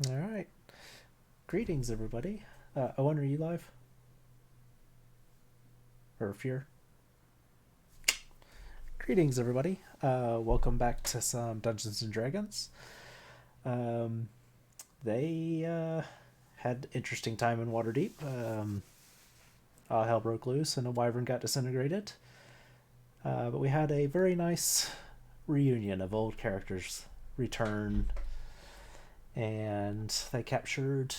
All right. Greetings, everybody. Owen, are you live? Or if you're. Greetings, everybody. Welcome back to some Dungeons and Dragons. Um, they had interesting time in Waterdeep. All hell broke loose and a wyvern got disintegrated. But we had a very nice reunion of old characters return, and they captured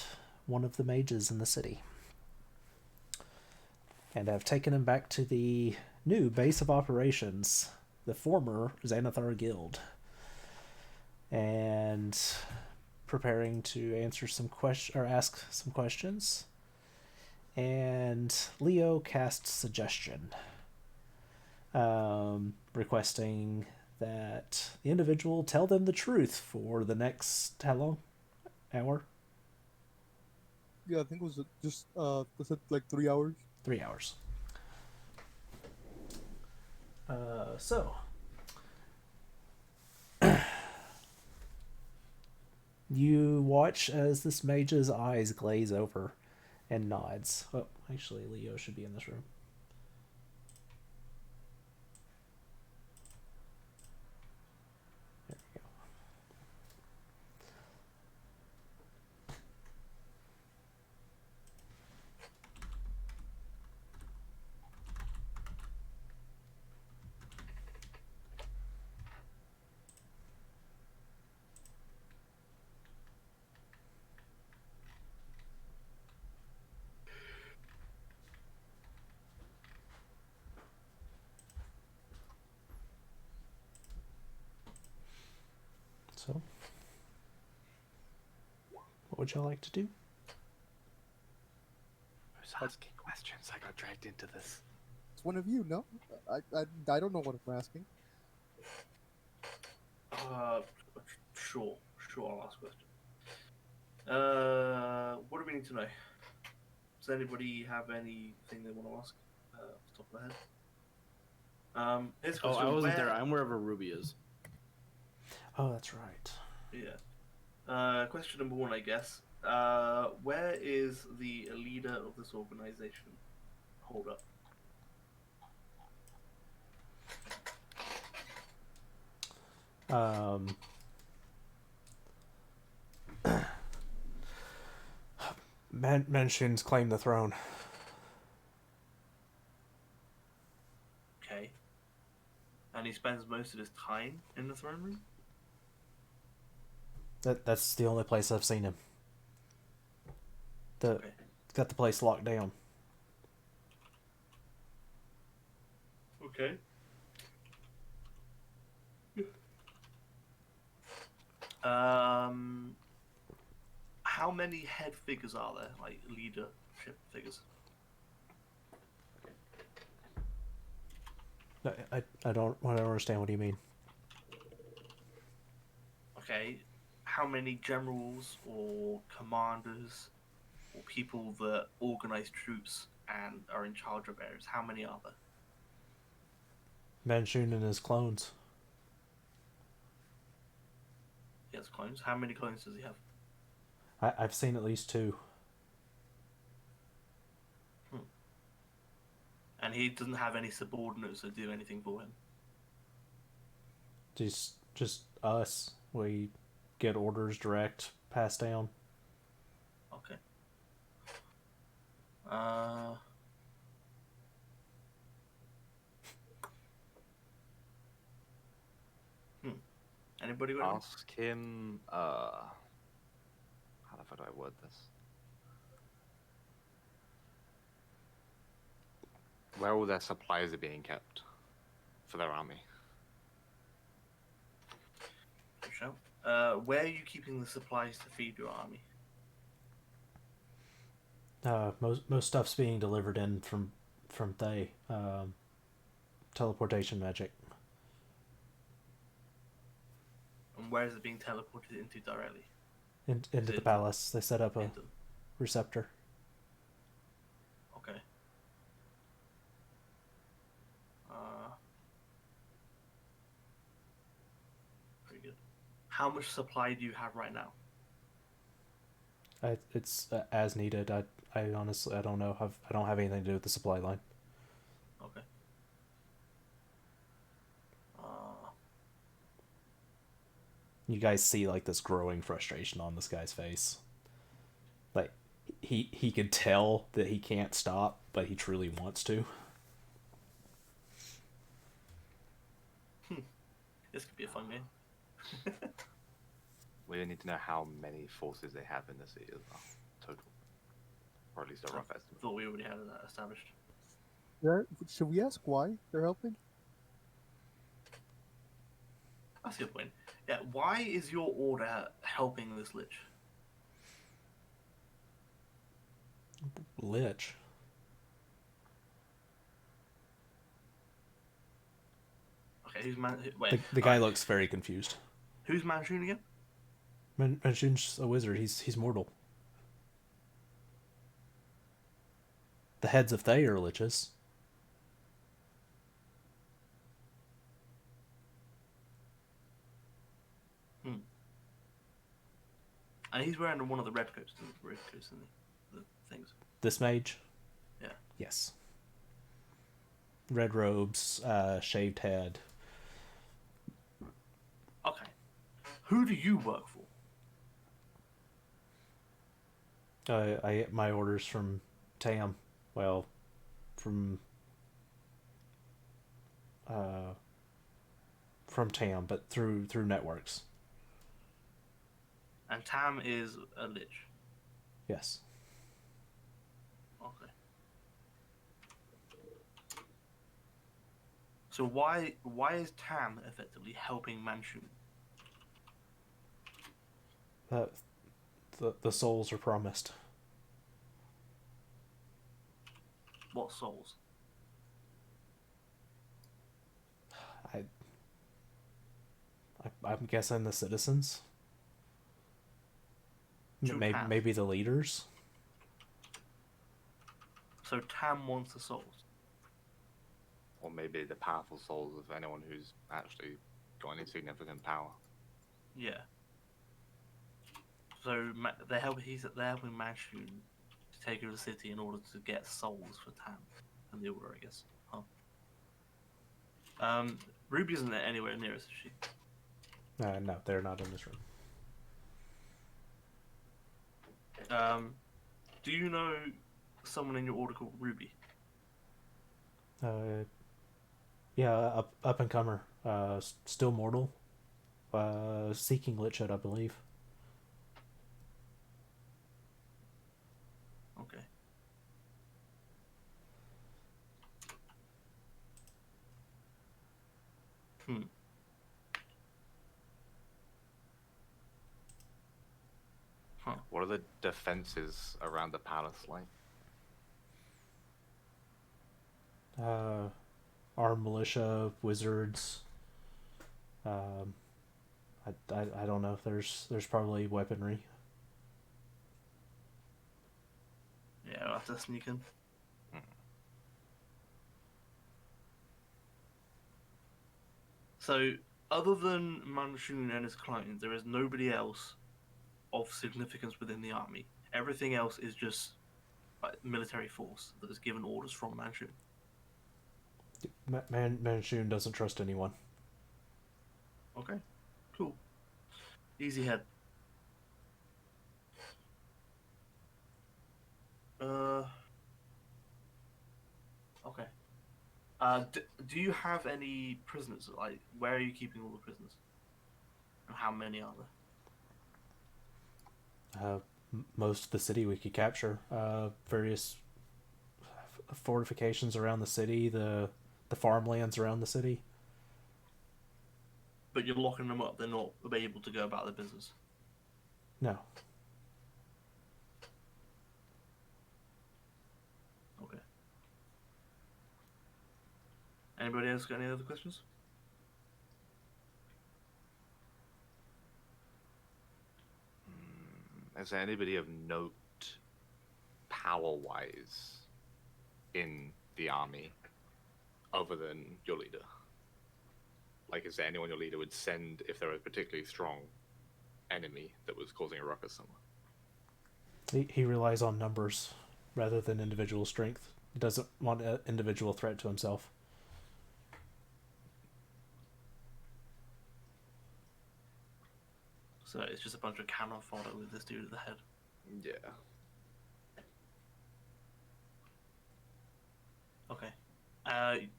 one of the mages in the city and have taken him back to the new base of operations, the former Xanathar Guild, and preparing to answer some question or ask some questions. And Leo cast suggestion, requesting that the individual tell them the truth for the next how long? Hour? Yeah, I think it was just they said like 3 hours. 3 hours. So you watch as this mage's eyes glaze over and nods. Oh, actually, Leo should be in this room. There we go. So, what would y'all like to do? Who's Like, asking questions? I got dragged into this. it's one of you, no? I don't know what I'm asking. Uh, sure, I'll ask a question. What do we need to know? Does anybody have anything they want to ask off the top of their head? Here's a Oh, question. I wasn't Where... there. I'm wherever Ruby is. Oh, that's right. Yeah. Question number one, I guess. Where is the leader of this organization? Hold up. Um, Mentions claim the throne. Okay. And he spends most of his time in the throne room? That's the only place I've seen him. Okay. Got the place locked down. Okay. Um, how many head figures are there? Like leadership figures? I don't understand. What do you mean? Okay. How many generals or commanders or people that organize troops and are in charge of areas? How many are there? Manchun and his clones. He has clones. How many clones does he have? I've seen at least two. Hmm. And he doesn't have any subordinates that do anything for him. Just us. We get orders direct, passed down. Okay. Uh. Hmm. Anybody got anything? Ask him. How the fuck do I word this? Where all their supplies are being kept for their army. Sure. Where are you keeping the supplies to feed your army? Most stuff's being delivered in from Thay. Teleportation magic. And where is it being teleported into directly? Into the palace. They set up a Into... receptor. Okay. Pretty good. How much supply do you have right now? It's as needed. I honestly I don't know. I don't have anything to do with the supply line. Okay. You guys see like this growing frustration on this guy's face. Like he can tell that he can't stop, but he truly wants to. This could be a fun game. We need to know how many forces they have in the city as well, total, or at least a rough estimate. Thought we already had that established. Yeah, should we ask why they're helping? That's a good point. Yeah, why is your order helping this lich? Lich. Okay, who's man? Wait, The guy looks very confused. Who's Manchun again? Manchun's a wizard. He's mortal. The heads of Thay are liches. And he's wearing one of the red coats, isn't he? The things. This mage? Yeah. Yes. Red robes, shaved head. Okay. Who do you work for? I get my orders from Tam. Well, from Tam, but through networks. And Tam is a lich. Yes. Okay. So why is Tam effectively helping Manchun? The souls are promised. What souls? I'm guessing the citizens. Maybe the leaders. So Tam wants the souls. Or maybe the powerful souls of anyone who's actually got any significant power. Yeah. So they're helping Manchun to take over the city in order to get souls for Tam and the Order, I guess. Huh. Ruby isn't anywhere near us, is she? No, they're not in this room. Do you know someone in your order called Ruby? Yeah, up and comer. Still mortal. Seeking Lichhead, I believe. Okay. Huh. What are the defenses around the palace like? Armed militia, wizards. I don't know if there's probably weaponry. Yeah, I'll have to sneak in. So, other than Manchun and his clients, there is nobody else of significance within the army. Everything else is just military force that is given orders from Manchun. Manchun doesn't trust anyone. Okay, cool. Easy head. Okay. Do you have any prisoners? Like, where are you keeping all the prisoners? And how many are there? Most of the city we could capture. Various fortifications around the city, the farmlands around the city. But you're locking them up. They're not able to go about their business. No. Okay. Anybody else got any other questions? Is there anybody of note, power-wise, in the army, other than your leader? Like, is there anyone your leader would send if there was a particularly strong enemy that was causing a ruckus somewhere? He relies on numbers rather than individual strength. He doesn't want an individual threat to himself. So it's just a bunch of cannon fodder with this dude at the head. Yeah. Okay.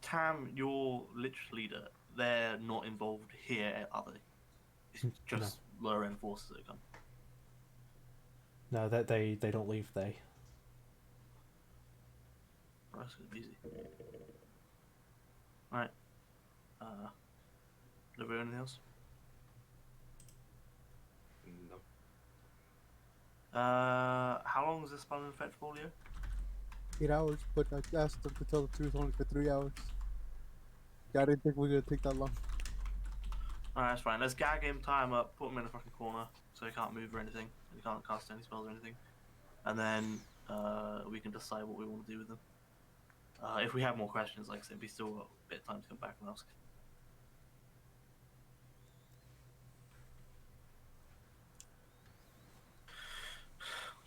Tam, your Lich leader, they're not involved here, are they? It's just lower end forces that come. No, that they don't leave. They. Oh, that's gonna be easy. Alright. Never anything else? No. How long is this spell in effect for, Leo? 8 hours, but I asked them to tell the truth only for 3 hours. Yeah, I didn't think we were gonna take that long. Alright, that's fine. Let's gag him, tie him up, put him in a fucking corner so he can't move or anything, and he can't cast any spells or anything. And then we can decide what we want to do with him. If we have more questions, like I said, we still got a bit of time to come back and ask.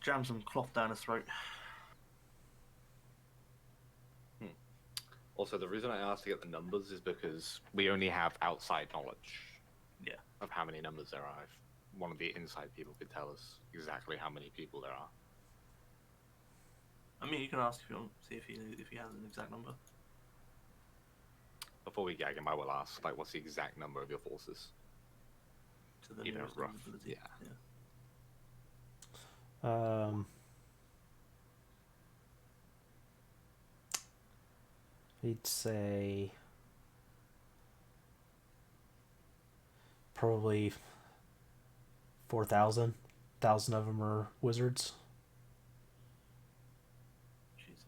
Jam some cloth down his throat. Also, the reason I asked to get the numbers is because we only have outside knowledge. Yeah. Of how many numbers there are. If one of the inside people could tell us exactly how many people there are. I mean, you can ask if you want, see if he has an exact number. Before we gag him, I will ask, like, what's the exact number of your forces? To the Even nearest rough, ability. yeah. He'd say probably 4,000. 1,000 of them are wizards. Jeez.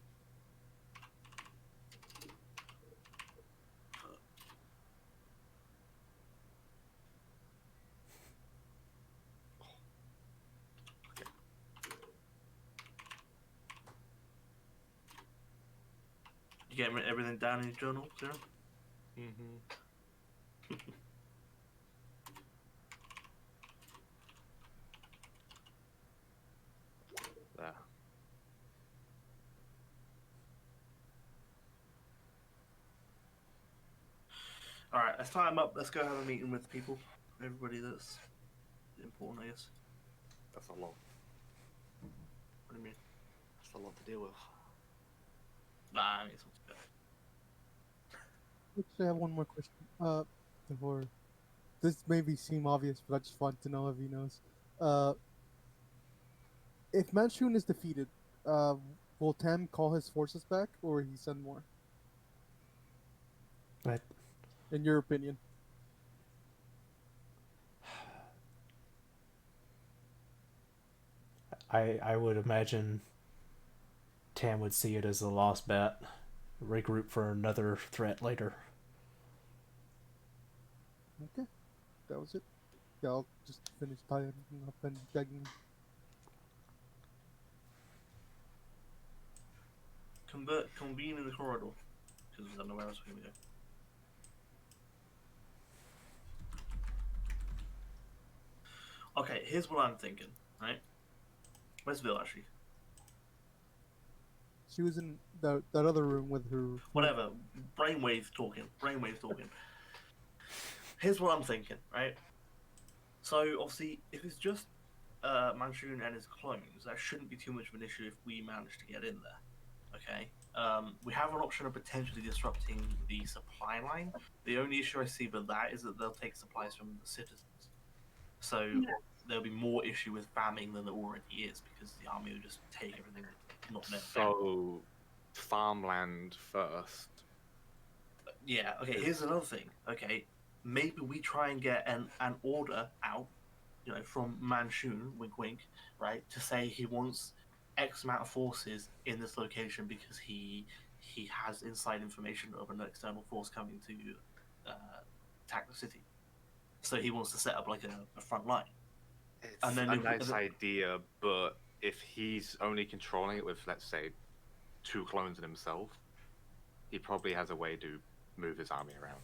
You get everything down in your journal, Sarah? Mm-hmm. There. Alright, let's tie him up. Let's go have a meeting with people. Everybody that's important, I guess. That's a lot. What do you mean? That's a lot to deal with. Nah, I mean, it's not too bad. Actually, I have one more question. Before this maybe seem obvious, but I just want to know if he knows. If Manchun is defeated, will Tam call his forces back, or will he send more? But In your opinion? I would imagine Tam would see it as a lost bet. Regroup for another threat later. Okay, that was it. Yeah, I'll just finish tying him up and begging. Convene in the corridor, because I don't know where else we're gonna go. Okay, here's what I'm thinking, right? Where's Vil actually? She was in that other room with her. Whatever. Brainwave talking. Brainwave talking. Here's what I'm thinking, right? So obviously, if it's just Manchun and his clones, that shouldn't be too much of an issue if we manage to get in there. Okay. We have an option of potentially disrupting the supply line. The only issue I see with that is that they'll take supplies from the citizens. So there'll be more issue with farming than there already is because the army will just take everything that's not there. So, farmland first. Yeah, okay, here's another thing. Okay, maybe we try and get an order out, you know, from Manchun, wink wink, right, to say he wants X amount of forces in this location because he has inside information of an external force coming to attack the city. So he wants to set up like a front line. It's And then a if we- nice idea, but if he's only controlling it with, let's say, 2 clones in himself, he probably has a way to move his army around.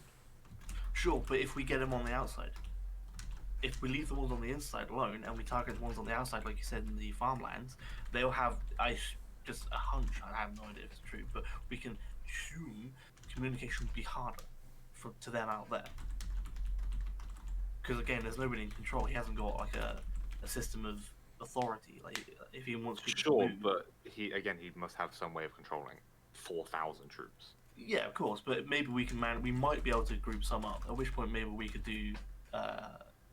Sure, but if we get him on the outside, if we leave the ones on the inside alone and we target the ones on the outside, like you said, in the farmlands, they'll have just a hunch. I have no idea if it's true, but we can assume communication would be harder to them out there. Because again, there's nobody in control. He hasn't got like a system of authority. Like if he wants people Sure, to move, but he must have some way of controlling 4,000 troops. yeah, of course. But maybe we can we might be able to group some up. At which point, maybe we could do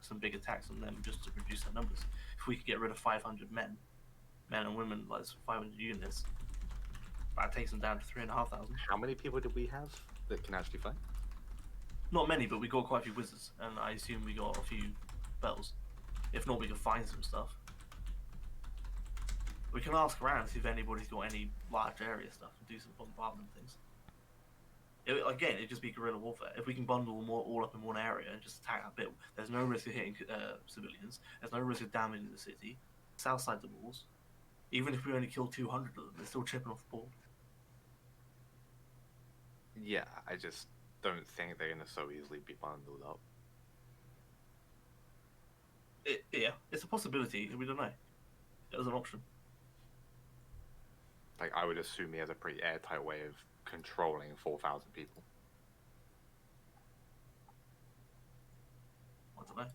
some big attacks on them just to reduce their numbers. If we could get rid of 500 men and women, like 500 units, that takes them down to 3,500. How many people do we have that can actually fight? Not many, but we got quite a few wizards, and I assume we got a few bells. If not, we can find some stuff. We can ask around, see if anybody's got any large area stuff and do some bombardment things. Again, it'd just be guerrilla warfare. If we can bundle them all up in one area and just attack that bit, there's no risk of hitting civilians. There's no risk of damaging the city. South side the walls. Even if we only kill 200 of them, they're still chipping off the board. Yeah, I just don't think they're gonna so easily be bundled up. Yeah, it's a possibility. We don't know. As an option. Like, I would assume he has a pretty airtight way of controlling 4,000 people. I don't know.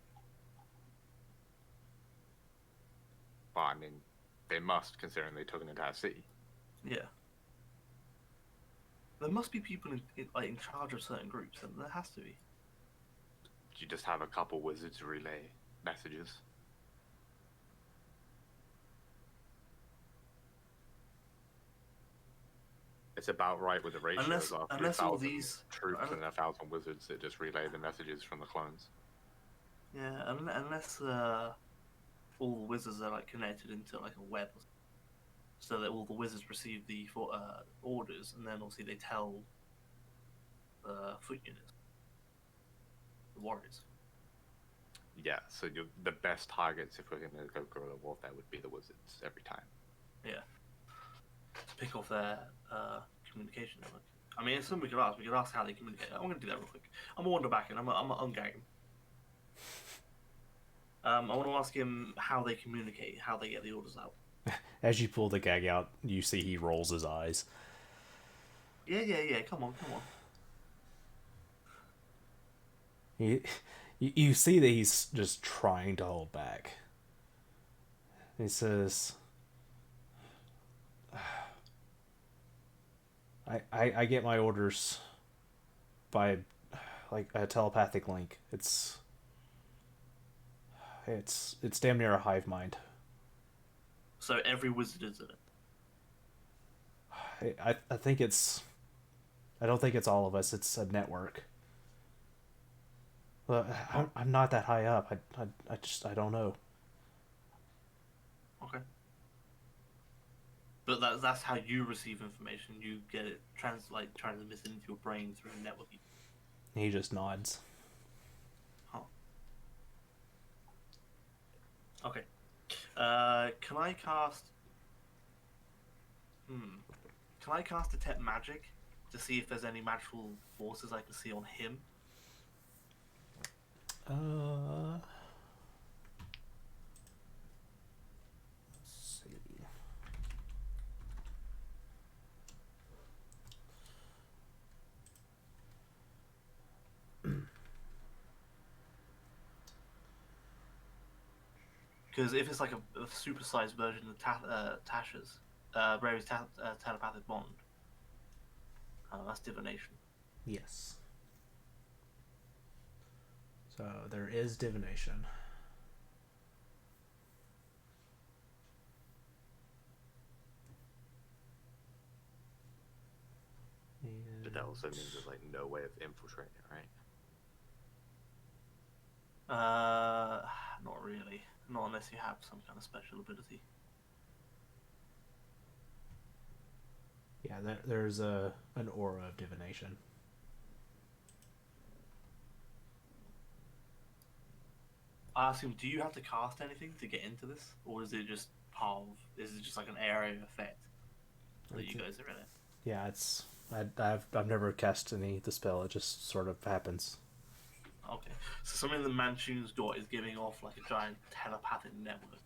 But I mean, they must, considering they took an entire city. Yeah. There must be people in charge of certain groups, and there has to be. You just have a couple wizards relay messages. It's about right with the ratios. Unless all these troops and 1,000 wizards that just relay the messages from the clones. Yeah, unless all the wizards are like connected into like a web, so that all the wizards receive the orders, and then obviously they tell the foot units, the warriors. Yeah, so the best targets if we're going to go guerrilla warfare would be the wizards every time. Yeah, to pick off their communication network. I mean, it's something we could ask. We could ask how they communicate. I'm going to do that real quick. I'm gonna wander back and I'm gonna ungag him. I want to ask him how they communicate, how they get the orders out. As you pull the gag out, you see he rolls his eyes. Yeah. Come on. You see that he's just trying to hold back. He says, I get my orders by like a telepathic link. It's damn near a hive mind. So every wizard is in it. I think it's... I don't think it's all of us. It's a network. But I'm not that high up. I don't know. Okay. But that's how you receive information. You get it transmitted into your brain through a network. He just nods. Huh. Okay. Can I cast... Can I cast Detect Magic to see if there's any magical forces I can see on him? Let's see. Because if it's like a supersized version of Tasha's, Brave's telepathic bond, that's divination. Yes. So there is divination. But that also means there's like no way of infiltrating it, right? Not really. Not unless you have some kind of special ability. Yeah, there's an aura of divination. I ask him, do you have to cast anything to get into this, or is it just is it just like an area effect that you guys are in it? Yeah, I've never cast any the spell. It just sort of happens. Okay. So something the Manchun's got is giving off like a giant telepathic network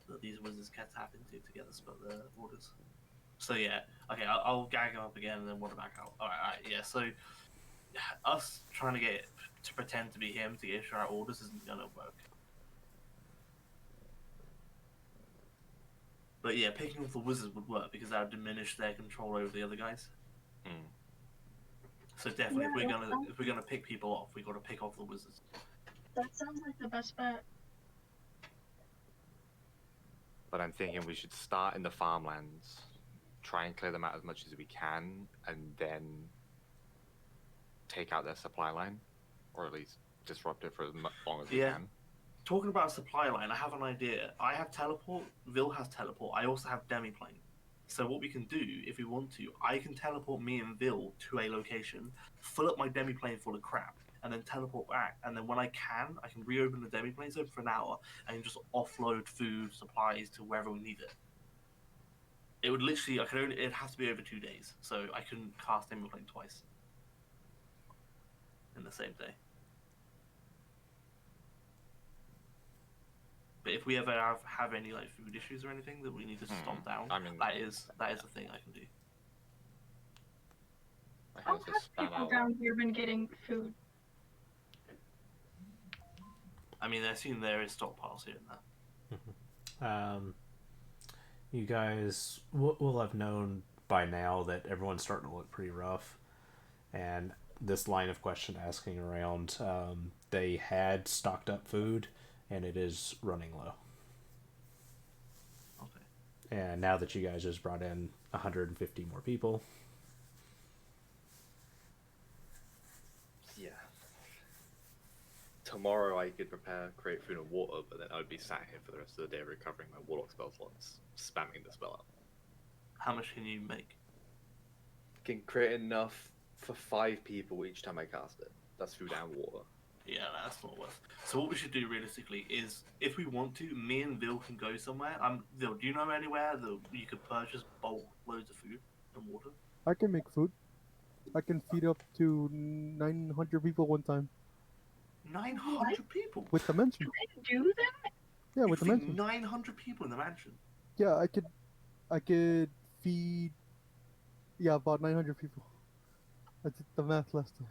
that these wizards can tap into to get the orders. So yeah, okay, I'll gag him up again and then water back out. Alright, yeah, so us trying to get to pretend to be him to issue our orders isn't gonna work. But yeah, picking off the wizards would work because that would diminish their control over the other guys. Hmm. So definitely, Yeah, if we're gonna pick people off, we got to pick off the wizards. that sounds like the best bet. But I'm thinking we should start in the farmlands, try and clear them out as much as we can, and then take out their supply line, or at least disrupt it for as long as we Yeah. can. Talking about a supply line, I have an idea. I have teleport. Vil has teleport. I also have demiplane. So what we can do, if we want to, I can teleport me and Vil to a location, fill up my demiplane full of crap, and then teleport back. And then when I can reopen the demiplane zone for an hour and just offload food, supplies to wherever we need it. It would literally, it'd have to be over 2 days, so I couldn't cast demiplane twice in the same day. But if we ever have any like food issues or anything that we need to stomp down, I mean, that is a thing I can do. I How have to have span people out. down here been getting food? I mean, I assume there is stockpiles here and there. You guys will have known by now that everyone's starting to look pretty rough, and this line of question asking around, they had stocked up food, and it is running low. Okay. And now that you guys just brought in 150 more people, Yeah. Tomorrow I could create food and water, but then I would be sat here for the rest of the day recovering my warlock spell slots, spamming the spell out. How much can you make? Can create enough for 5 people each time I cast it. That's food and water. Yeah, that's not worth. So what we should do realistically is, if we want to, me and Vil can go somewhere. Vil, do you know anywhere that you could purchase bulk loads of food and water? I can make food. I can feed up to 900 people one time 900 people. with the mansion. I do that? Yeah, You with the feed mansion. 900 people in the mansion. Yeah, I could feed. Yeah, about 900 people. I did the math last time.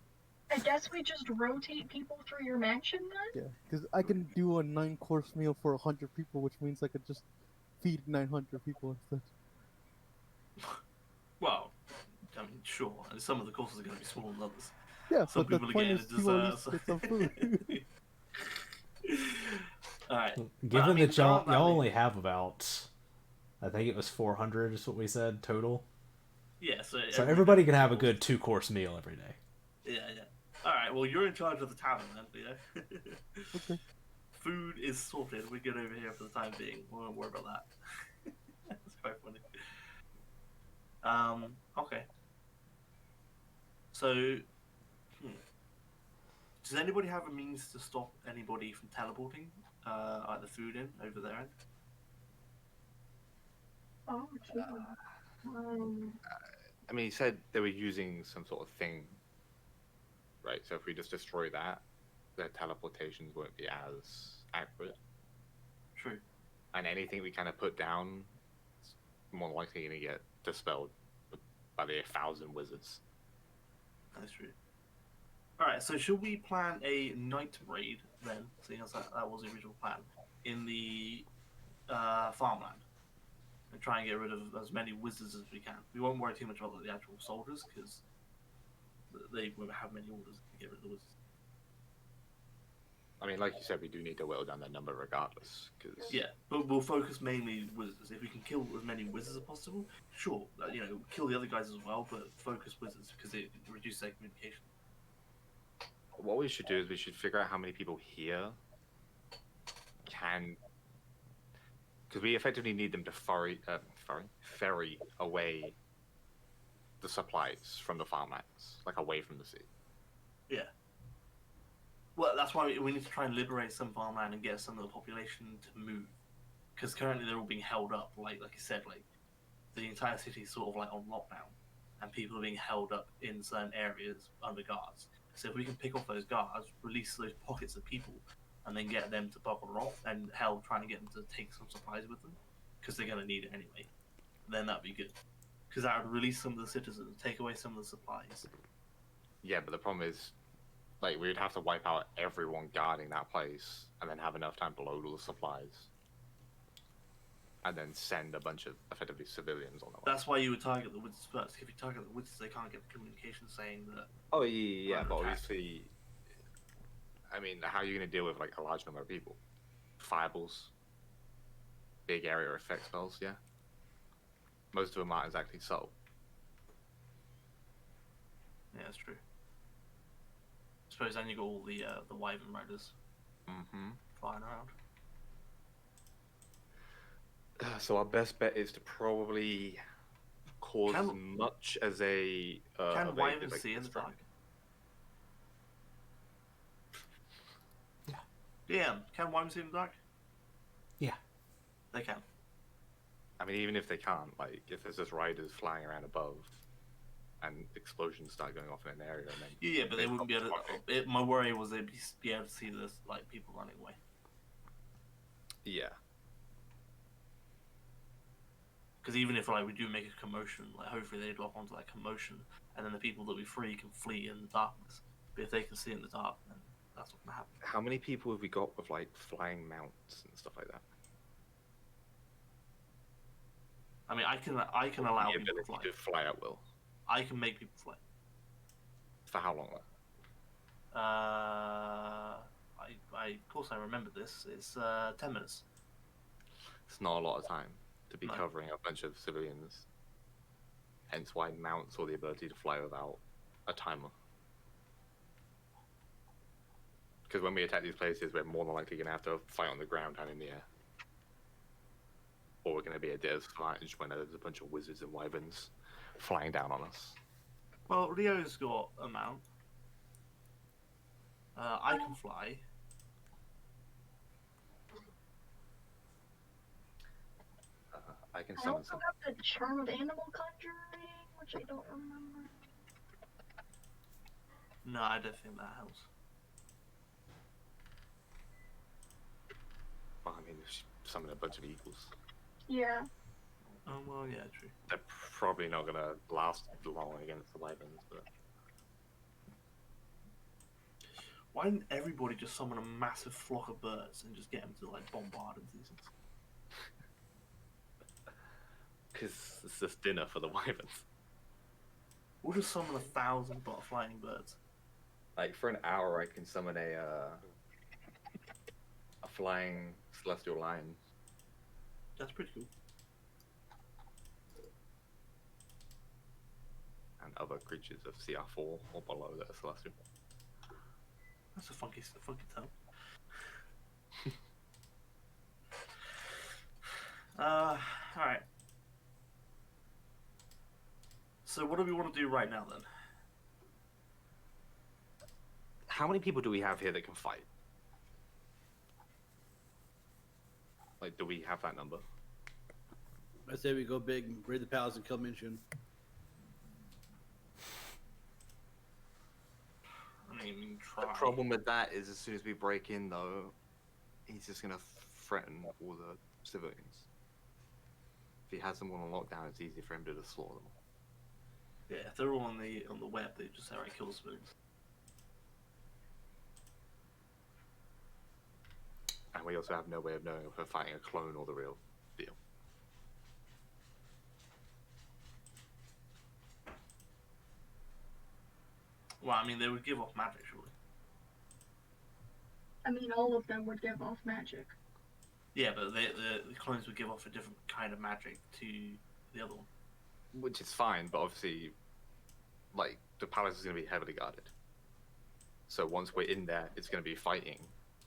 I guess we just rotate people through your mansion then? Yeah, because I can do a 9-course meal for 100 people, which means I could just feed 900 people instead. Well, I mean, sure. And some of the courses are going to be smaller than others. Yeah, Some but the people are point getting is the people at desserts. least get some food. Alright. given I mean, that y'all there aren't that only many. have about, I think it was 400 is what we said total. Yeah, so Everybody can gets have a course. good 2-course meal every day. Yeah. Alright, well, you're in charge of the tavern then, Leo. Okay. Food is sorted. We're good over here for the time being. We won't worry about that. That's quite funny. Okay. So, does anybody have a means to stop anybody from teleporting either food in over their end? Oh, gee. I mean, he said they were using some sort of thing, right? So if we just destroy that, their teleportations won't be as accurate. True. And anything we kind of put down is more likely going to get dispelled by the 1,000 wizards. That's true. Alright, so should we plan a night raid then, seeing as that was the original plan, in the farmland? And try and get rid of as many wizards as we can. We won't worry too much about the actual soldiers, because they won't have many orders to get rid of the wizards. I mean, like you said, we do need to whittle down that number regardless. Cause... Yeah, but we'll focus mainly wizards. If we can kill as many wizards as possible, sure, kill the other guys as well, but focus wizards because it reduces their communication. What we should do is we should figure out how many people here can... Because we effectively need them to ferry away the supplies from the farmlands, like away from the sea. Yeah. Well, that's why we need to try and liberate some farmland and get some of the population to move. Because currently they're all being held up, like you said, like the entire city is sort of like on lockdown, and people are being held up in certain areas under guards. So if we can pick off those guards, release those pockets of people, and then get them to bugger off, and hell, trying to get them to take some supplies with them, because they're going to need it anyway, then that'd be good. Because that would release some of the citizens, take away some of the supplies. Yeah, but the problem is, like, we'd have to wipe out everyone guarding that place, and then have enough time to load all the supplies, and then send a bunch of effectively civilians on the way. That's why you would target the wizards first. If you target the wizards, they can't get the communication saying that. Oh yeah, Under but attack. obviously, I mean, how are you going to deal with like a large number of people? Fireballs, big area effect spells, yeah. Most of them aren't exactly subtle. Yeah, that's true. I suppose then you got all the wyvern riders Mm-hmm. flying around. So our best bet is to probably cause as much as a. Can of a wyverns like, see in the strike. dark? Yeah. Yeah, can wyverns see in the dark? Yeah. They can. I mean, even if they can't, like, if there's just riders flying around above, and explosions start going off in an area, and then Yeah, but they wouldn't be able to. My worry was they'd be able to see this, like people running away. yeah. Because even if like we do make a commotion, like hopefully they'd lock onto that commotion, and then the people that we free can flee in the darkness. But if they can see in the dark, then that's not gonna happen. How many people have we got with like flying mounts and stuff like that? I mean, I can allow The people to ability fly. to fly at will. I can make people fly. For how long? Of course I remember this. It's 10 minutes. It's not a lot of time to be No. covering a bunch of civilians. Hence why mounts or the ability to fly without a timer. Because when we attack these places, we're more than likely going to have to fight on the ground and in the air. Or we're going to be at disadvantage when there's a bunch of wizards and wyverns flying down on us. Well, Rio's got a mount. I can fly. I can I summon also some. have the charmed animal conjuring, which I don't remember. No, I don't think that helps. Well, I mean, just summon a bunch of eagles. Yeah. Oh well, yeah, true. They're probably not going to last long against the wyverns, but Why didn't everybody just summon a massive flock of birds and just get them to like bombard and things? because it's just dinner for the wyverns. We'll just summon 1,000 flying birds. Like for an hour, I can summon a flying celestial lion. That's pretty cool. And other creatures of CR4 or below that are celestial. That's a funky term. Alright. So what do we want to do right now then? How many people do we have here that can fight? Like, do we have that number? I say we go big, raid the palace, and kill Minshin. I mean, try. The problem with that is as soon as we break in, though, he's just going to threaten all the civilians. If he has them all on lockdown, it's easy for him to just slaughter them. Yeah, if they're all on the web, they just say, "Alright, kill the civilians." And we also have no way of knowing if we're fighting a clone or the real deal. Well, I mean, they would give off magic, surely. I mean, all of them would give off magic. Yeah, but the clones would give off a different kind of magic to the other one. Which is fine, but obviously, like, the palace is going to be heavily guarded. So once we're in there, it's going to be fighting.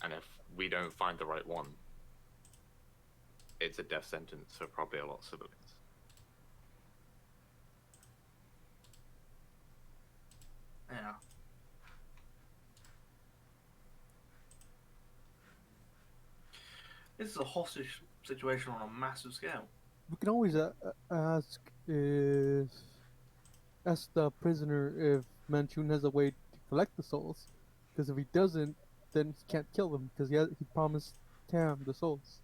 And if we don't find the right one, it's a death sentence for probably a lot of civilians. Yeah. This is a hostage situation on a massive scale. We can always ask the prisoner if Manchun has a way to collect the souls. Because if he doesn't, then he can't kill them because he promised Tam the souls.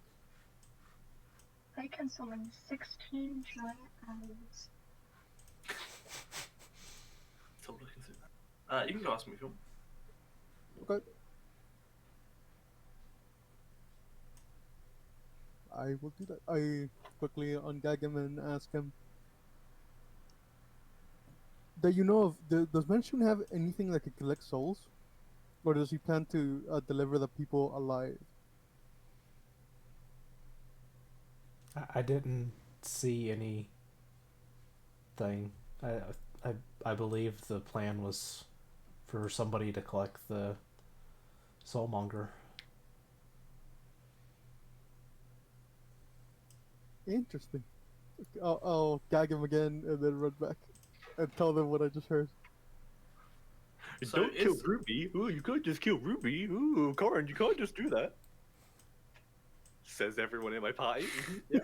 I can summon 16 giant owls. Still looking through that. You can go ask me if you want. Okay. I will do that. I quickly ungag him and ask him. That you know of, does Manchun have anything that could collect souls? Or does he plan to deliver the people alive? I didn't see anything. I, I believe the plan was for somebody to collect the soulmonger. Interesting. I'll gag him again and then run back and tell them what I just heard. So Don't kill is- Ruby. Ooh, you can't just kill Ruby. Ooh, Corin, you can't just do that. Says everyone in my party. Yeah.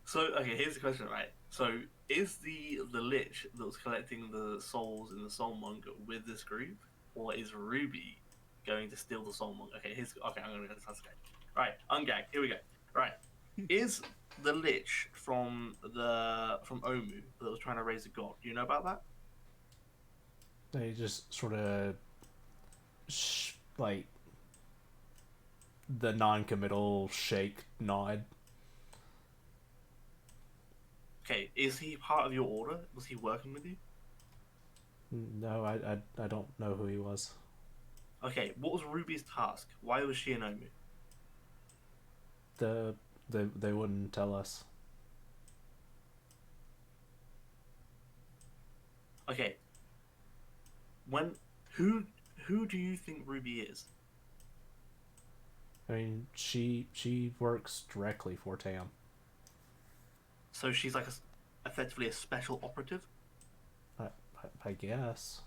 So okay, here's the question, right? So is the lich that was collecting the souls in the soulmonger with this group, or is Ruby going to steal the soulmonger? Okay, I'm gonna go to this. Right, ungag. Here we go. Right, is the lich from Omu that was trying to raise a god? Do you know about that? They just sort of like the non-committal shake nod. Okay, is he part of your order? Was he working with you? No, I don't know who he was. Okay, what was Ruby's task? Why was she in Omu? They wouldn't tell us. Okay, who do you think Ruby is? I mean, she works directly for Tam. So she's like effectively a special operative. I guess.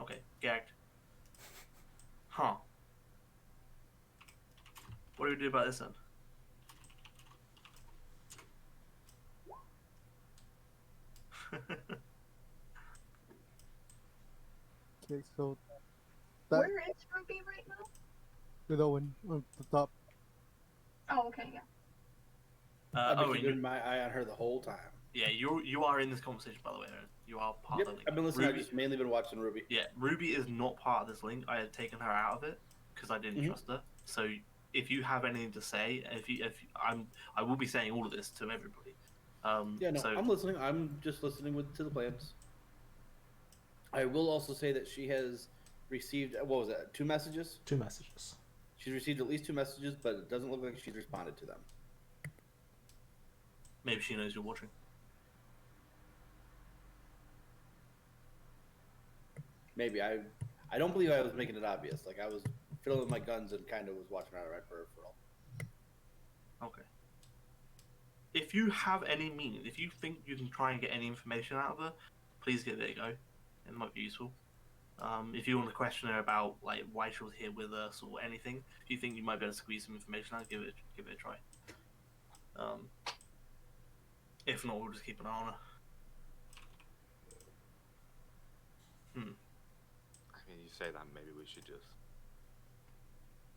Okay, gagged. Huh. What do we do about this then? Okay, so that Where is Ruby right now? with Owen on the top. Oh, okay, yeah. I've been and keeping my eye on her the whole time. yeah, you are in this conversation, by the way, Aaron. You are part Yep, of the link. I've been listening. Ruby, I've just mainly been watching Ruby. yeah, Ruby is not part of this link. I had taken her out of it because I didn't Mhm. trust her. So if you have anything to say, I will be saying all of this to everybody. Yeah, no, So I'm listening. I'm just listening to the plans. I will also say that she has received, what was that, 2 messages? 2 messages. She's received at least 2 messages, but it doesn't look like she's responded to them. maybe she knows you're watching. Maybe I don't believe I was making it obvious. Like I was fiddling with my guns and kind of was watching her right peripheral. Okay. If you have any means, if you think you can try and get any information out of her, please give it a go. It might be useful. If you want to question her about like why she was here with us or anything, if you think you might be able to squeeze some information out, give it a try. If not, we'll just keep an eye on her. I mean, you say that, maybe we should just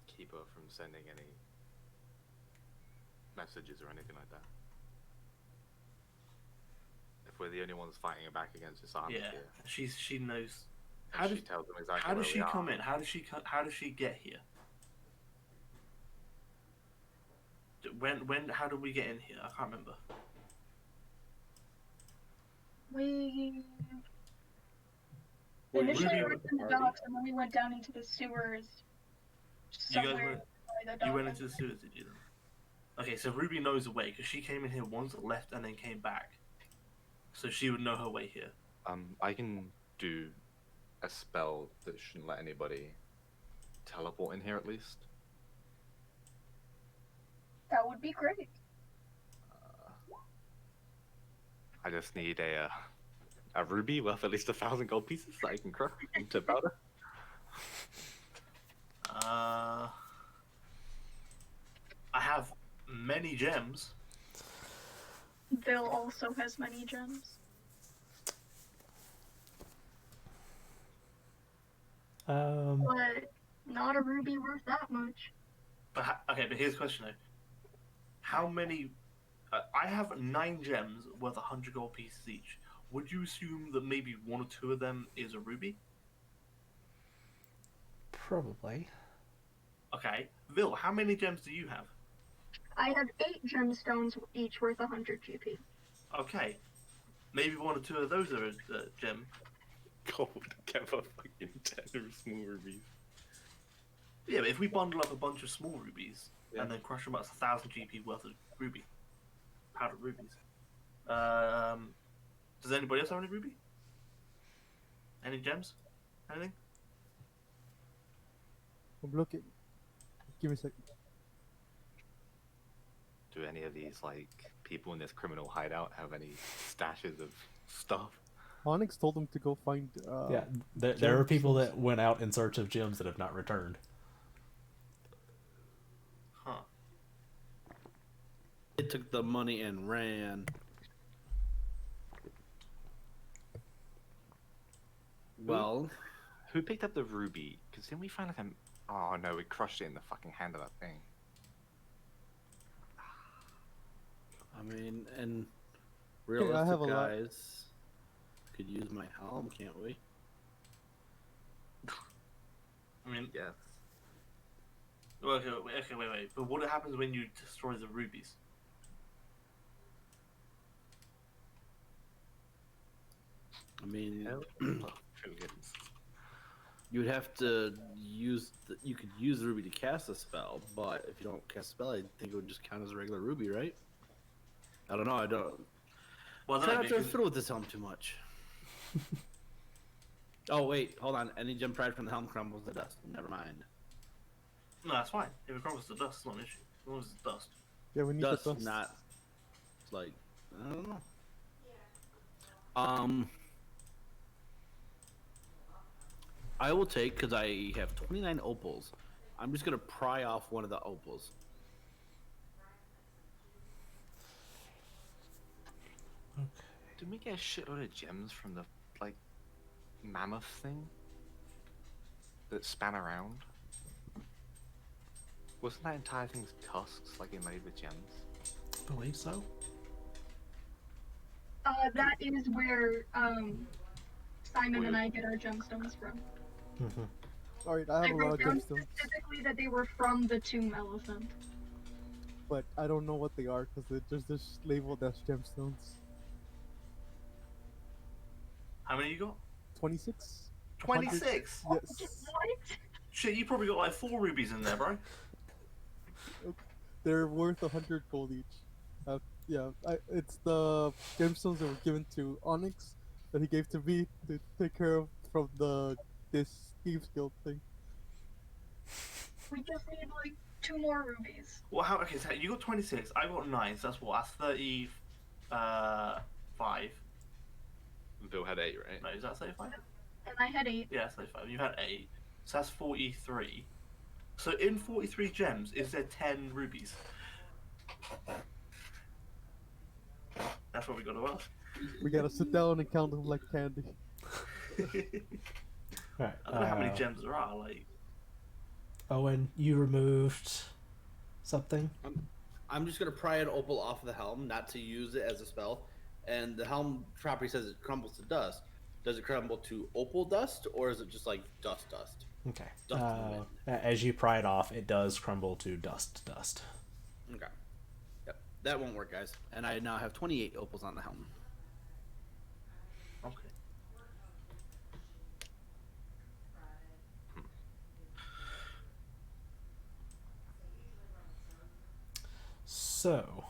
keep her from sending any messages or anything like that. If we're the only ones fighting back against this army Yeah, here, she knows. and she tells them exactly How does where she we come are. in? How does she get here? How did we get in here? I can't remember. We Well, initially Ruby were with the in the party. docks, and then we went down into the sewers. You guys Somewhere went- by the You went dock. into the sewers, did you? Then? Okay, so Ruby knows the way because she came in here once, left, and then came back. So she would know her way here. I can do a spell that shouldn't let anybody teleport in here at least. That would be great. I just need a ruby worth at least 1,000 gold pieces that I can craft into powder. I have many gems. Bill also has many gems. But not a ruby worth that much. But okay, but here's the question though: how many? I have 9 gems worth 100 gold pieces each. Would you assume that maybe 1 or 2 of them is a ruby? Probably. Okay, Vil, how many gems do you have? I have 8 gemstones, each worth 100 GP. Okay, maybe 1 or 2 of those are a gem. Gold, get a fucking 10 small rubies. Yeah, but if we bundle up a bunch of small rubies Yeah. and then crush them up, it's 1,000 GP worth of ruby, powdered rubies. Does anybody else have any ruby? Any gems? Anything? I'm looking. Give me a second. Do any of these like people in this criminal hideout have any stashes of stuff? Onyx told him to go find. Yeah, there are people gemstones. that went out in search of gems that have not returned. Huh. They took the money and ran. Well, Who picked up the ruby? Because didn't we find like a... Oh no, we crushed it in the fucking hand of that thing. I mean, and I realistic have a lot. guys could use my helm, can't we? I mean, Yes. well, okay, wait. But what happens when you destroy the rubies? I mean, Trillions. you would have to use. You could use the ruby to cast a spell, but if you don't cast a spell, I think it would just count as a regular ruby, right? I don't know. I don't. Well, Try no, not to because, fiddle with this helm too much. Oh wait, hold on. Any gem pried from the helm crumbles to dust. Never mind. no, that's fine. If it crumbles to dust, it's not an issue. As long as it's dust. Yeah, we need Dust, the dust. not like I don't know. I will take because I have 29 opals. I'm just gonna pry off one of the opals. Did we get a shitload of gems from the like mammoth thing that span around? Wasn't that entire thing's tusks like inlaid with gems? I believe so. That is where Simon and I get our gemstones from. Mm-hmm. All right, I I have a lot wrote of down gemstones, specifically that they were from the Tomb Elephant. but I don't know what they are because they're just labeled as gemstones. How many you got? 26. 26. Yes, What? Shit, you probably got like 4 rubies in there, bro. they're worth 100 gold each. Yeah, it's the gemstones that were given to Onyx that he gave to me to take care of from this Thieves Guild thing. We just need like 2 more rubies. Well, how? Okay, so you got 26. I got 9. So that's what? That's 30. 5. Bill had 8, right? No, is that 35? And I had 8. Yeah, 35. You had 8. So that's 43. So in 43 gems, is there 10 rubies? That's what we got to ask. We gotta sit down and count them like candy. All right. I don't know how many gems there are. Like, Owen, you removed something. I'm just gonna pry an opal off of the helm, not to use it as a spell. And the helm property says it crumbles to dust. Does it crumble to opal dust, or is it just like dust? Okay. Dust in the wind. As you pry it off, it does crumble to dust. Okay. Yep, that won't work, guys. And I now have 28 opals on the helm. okay. So,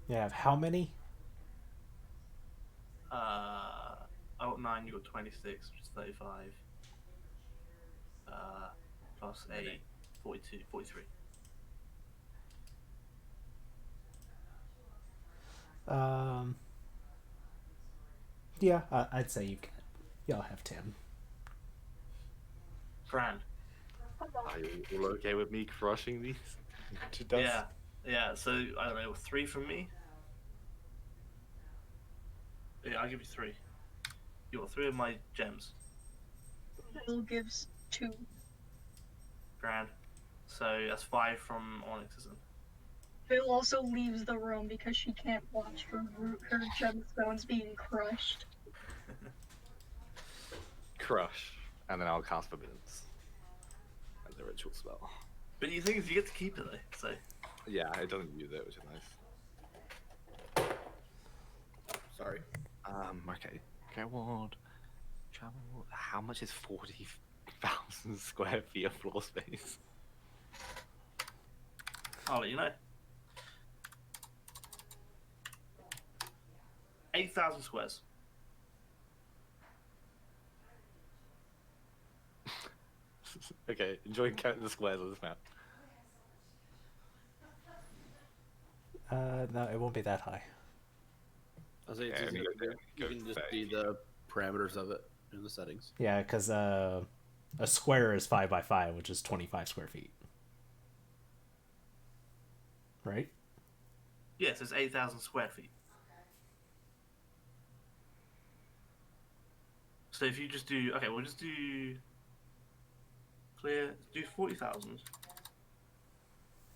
you have how many? I got 9. You got 26, which is 35. Plus 8, 42, 43. Yeah, I'd say you can. Y'all have 10. Grand. Are you all okay with me crushing these to dust? Yeah, yeah. So I don't know, 3 from me. Yeah, I'll give you 3. You got 3 of my gems. Will gives 2. Grand. So that's 5 from Onyx, isn't it? Phil also leaves the room because she can't watch her gemstones being crushed. Crush, and then I'll cast Forbiddance as a ritual spell. But the thing is, you get to keep it though. So Yeah, it doesn't use it, which is nice. Sorry. Okay. Gerwald, travel. How much is 40,000 square feet of floor space? I'll let you know. 8,000 squares. Okay, enjoy counting the squares on this map. No, it won't be that high. I'll say it's Yeah, easy. You can just see the parameters of it in the settings. Yeah, because a square is 5 by 5, which is 25 square feet. Right? Yes, it's 8,000 square feet. So if you just do, okay, we'll just do clear. Do 40,000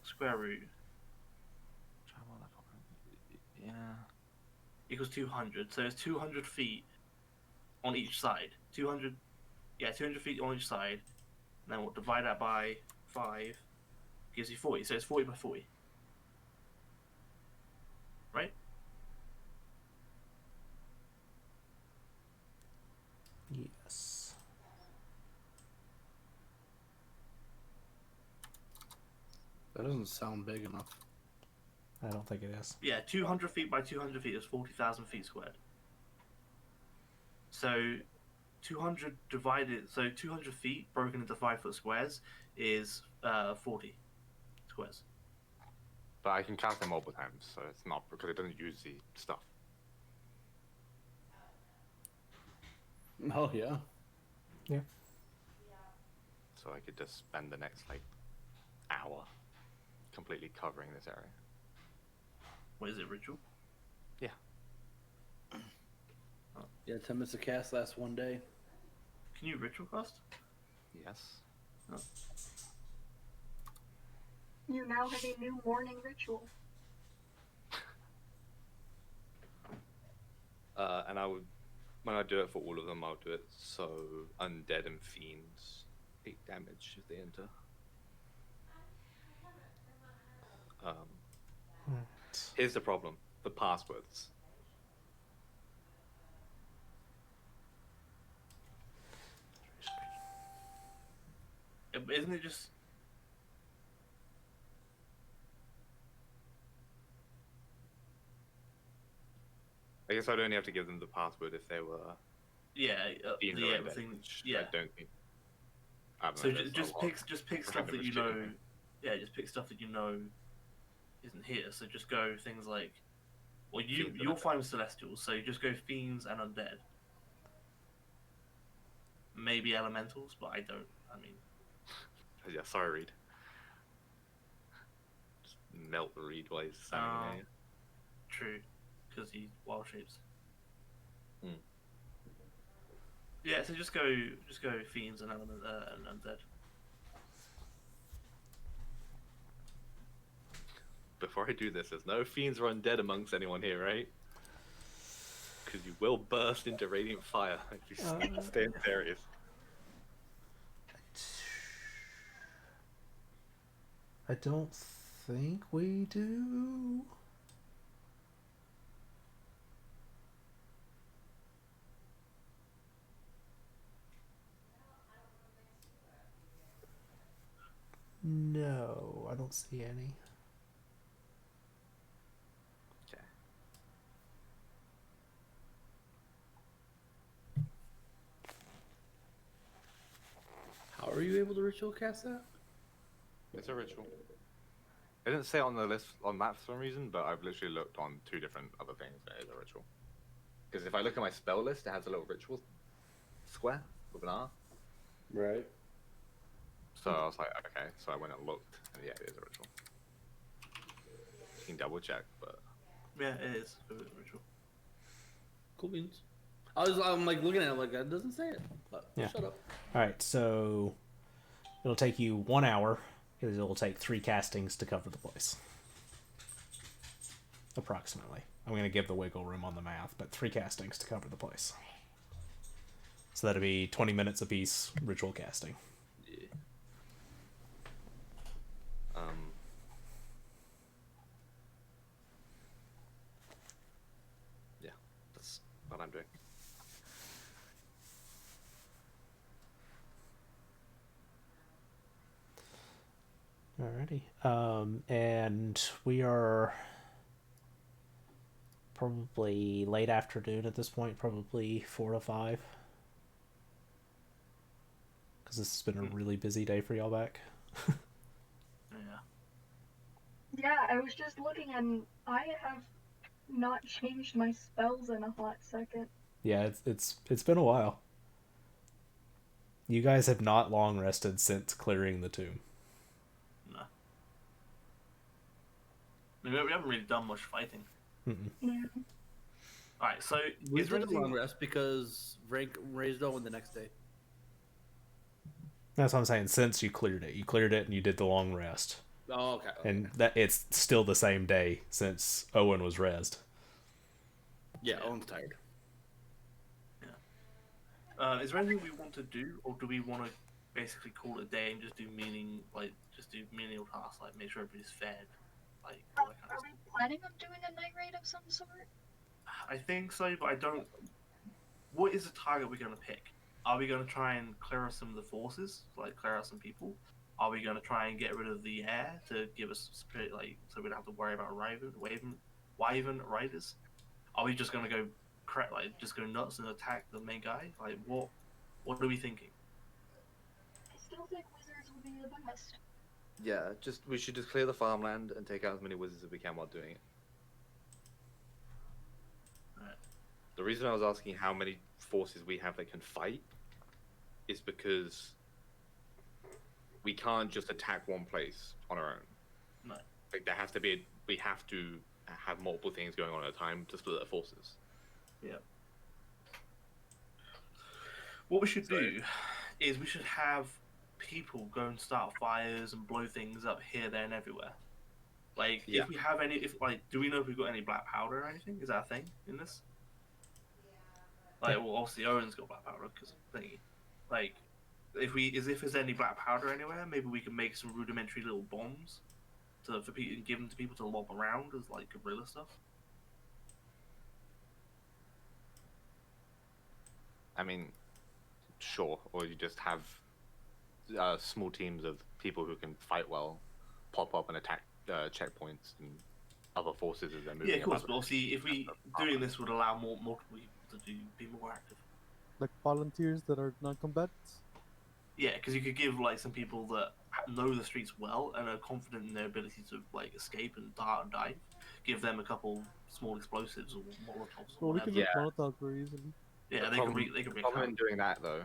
square root Yeah. equals 200. So it's 200 feet on each side. 200, yeah, 200 feet on each side. And then we'll divide that by 5. Gives you 40. So it's 40 by 40. Right? Yes. That doesn't sound big enough. I don't think it is. Yeah, 200 feet by 200 feet is 40,000 feet squared. So 200 divided, so 200 feet broken into 5-foot squares is 40 squares. But I can cast them multiple times, so it's not because it doesn't use the stuff. Oh yeah. Yeah. So I could just spend the next like hour completely covering this area. What is it, ritual? Yeah. Yeah, 10 minutes of cast lasts one day. Can you ritual cast? Yes. Oh. You now have a new morning ritual. And I would, when I do it for all of them, I'll do it so undead and fiends take damage if they enter. Here's the problem: the passwords. Isn't it just? I guess I'd only have to give them the password if they were Yeah, fiends or yeah, undead, everything. which Yeah. I don't think. I don't So know, there's a lot just pick for stuff having that you know. restricted. Yeah, just pick stuff that you know isn't here. So just go things like, well, Fiends and you're undead. fine with celestials, so you just go fiends and undead. Maybe elementals, but I don't. I mean, Yeah, sorry, Reed. Just melt the Reed while he's standing Oh. there. true, because he wild shapes. Hmm. Yeah, so just go fiends and element and undead. Before I do this, there's no fiends or undead amongst anyone here, right? Because you will burst into radiant fire if you stay in this area. I don't think we do. No, I don't see any. Okay. How are you able to ritual cast that? It's a ritual. It didn't say it on the list on that for some reason, but I've literally looked on 2 different other things that is a ritual. Because if I look at my spell list, it has a little ritual square with an R. Right. So I was like, okay. So I went and looked, and yeah, it is a ritual. You can double check, but Yeah, it is. It is a ritual. Cool beans. I'm like looking at it like that doesn't say it. But Yeah. Shut up. All right, so it'll take you 1 hour because it'll take 3 castings to cover the place. Approximately. I'm going to give the wiggle room on the math, but 3 castings to cover the place. So that'll be 20 minutes apiece ritual casting. yeah. Yeah, that's what I'm doing. Alrighty. And we are probably late afternoon at this point, probably 4 to 5. Because this has been a really busy day for y'all back. Yeah. Yeah, I was just looking and I have not changed my spells in a hot second. Yeah, it's been a while. You guys have not long rested since clearing the tomb. No. We haven't really done much fighting. Yeah. Alright, so We is there did a long anything... rest because rank raised Owen the next day. That's what I'm saying. Since you cleared it and you did the long rest, Oh, okay. and that it's still the same day since Owen was rezzed. Yeah, Owen's tired. Is there anything we want to do, or do we want to basically call it a day and just do menial tasks, like make sure everybody's fed, like all that kind Are of we planning on doing a night raid of some sort? stuff? I think so, but I don't. What is the target we're going to pick? Are we going to try and clear out some of the forces, like clear out some people? Are we going to try and get rid of the air to give us spirit, like so we don't have to worry about wyvern riders? Are we just going to go just go nuts and attack the main guy? Like what are we thinking? I still think wizards would be the best. Yeah, we should just clear the farmland and take out as many wizards as we can while doing it. Right. The reason I was asking how many forces we have that can fight is because we can't just attack one place on our own. No. Like we have to have multiple things going on at a time to split the forces. Yeah. What we should do is we should have people go and start fires and blow things up here, there, and everywhere. Like, Yeah. if we have any, do we know if we've got any black powder or anything? Is that a thing in this? Like, well, obviously Owen's got black powder because of thingy. Like, if there's any black powder anywhere, maybe we can make some rudimentary little bombs for people and give them to people to lob around as like guerrilla stuff. I mean, sure. Or you just have small teams of people who can fight well pop up and attack checkpoints and other forces as they're moving. Yeah, of course. about. But obviously, if we doing this would allow multiple people to be more active. Like volunteers that are non-combatants. Yeah, because you could give like some people that know the streets well and are confident in their ability to like escape and dart and dive. Give them a couple small explosives or molotovs. Or Well, we whatever. can make Molotovs very easily. Yeah, The they could problem in doing that though,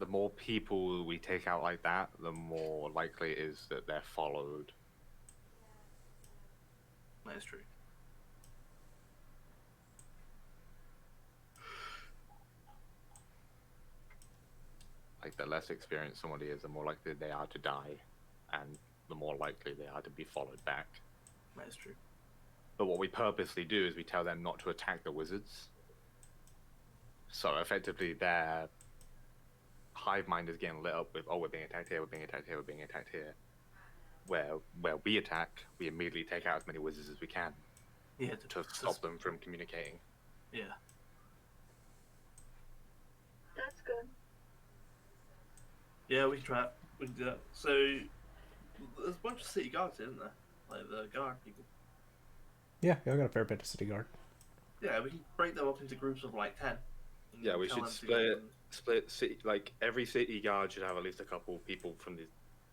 the more people we take out like that, the more likely it is that they're followed. That is true. Like the less experienced somebody is, the more likely they are to die, and the more likely they are to be followed back. That is true. But what we purposely do is we tell them not to attack the wizards. So effectively their hive mind is getting lit up with, oh, we're being attacked here, we're being attacked here, we're being attacked here. Where we attack, we immediately take out as many wizards as we can. Yeah, to stop them from communicating. Yeah. That's good. Yeah, we can try it. We can do that. So there's a bunch of city guards, isn't there? Like the guard people. Yeah, I got a fair bit of city guard. Yeah, we can break them up into groups of like 10. Yeah, we Tell should them to go split city, like every city guard should have at least a couple people from the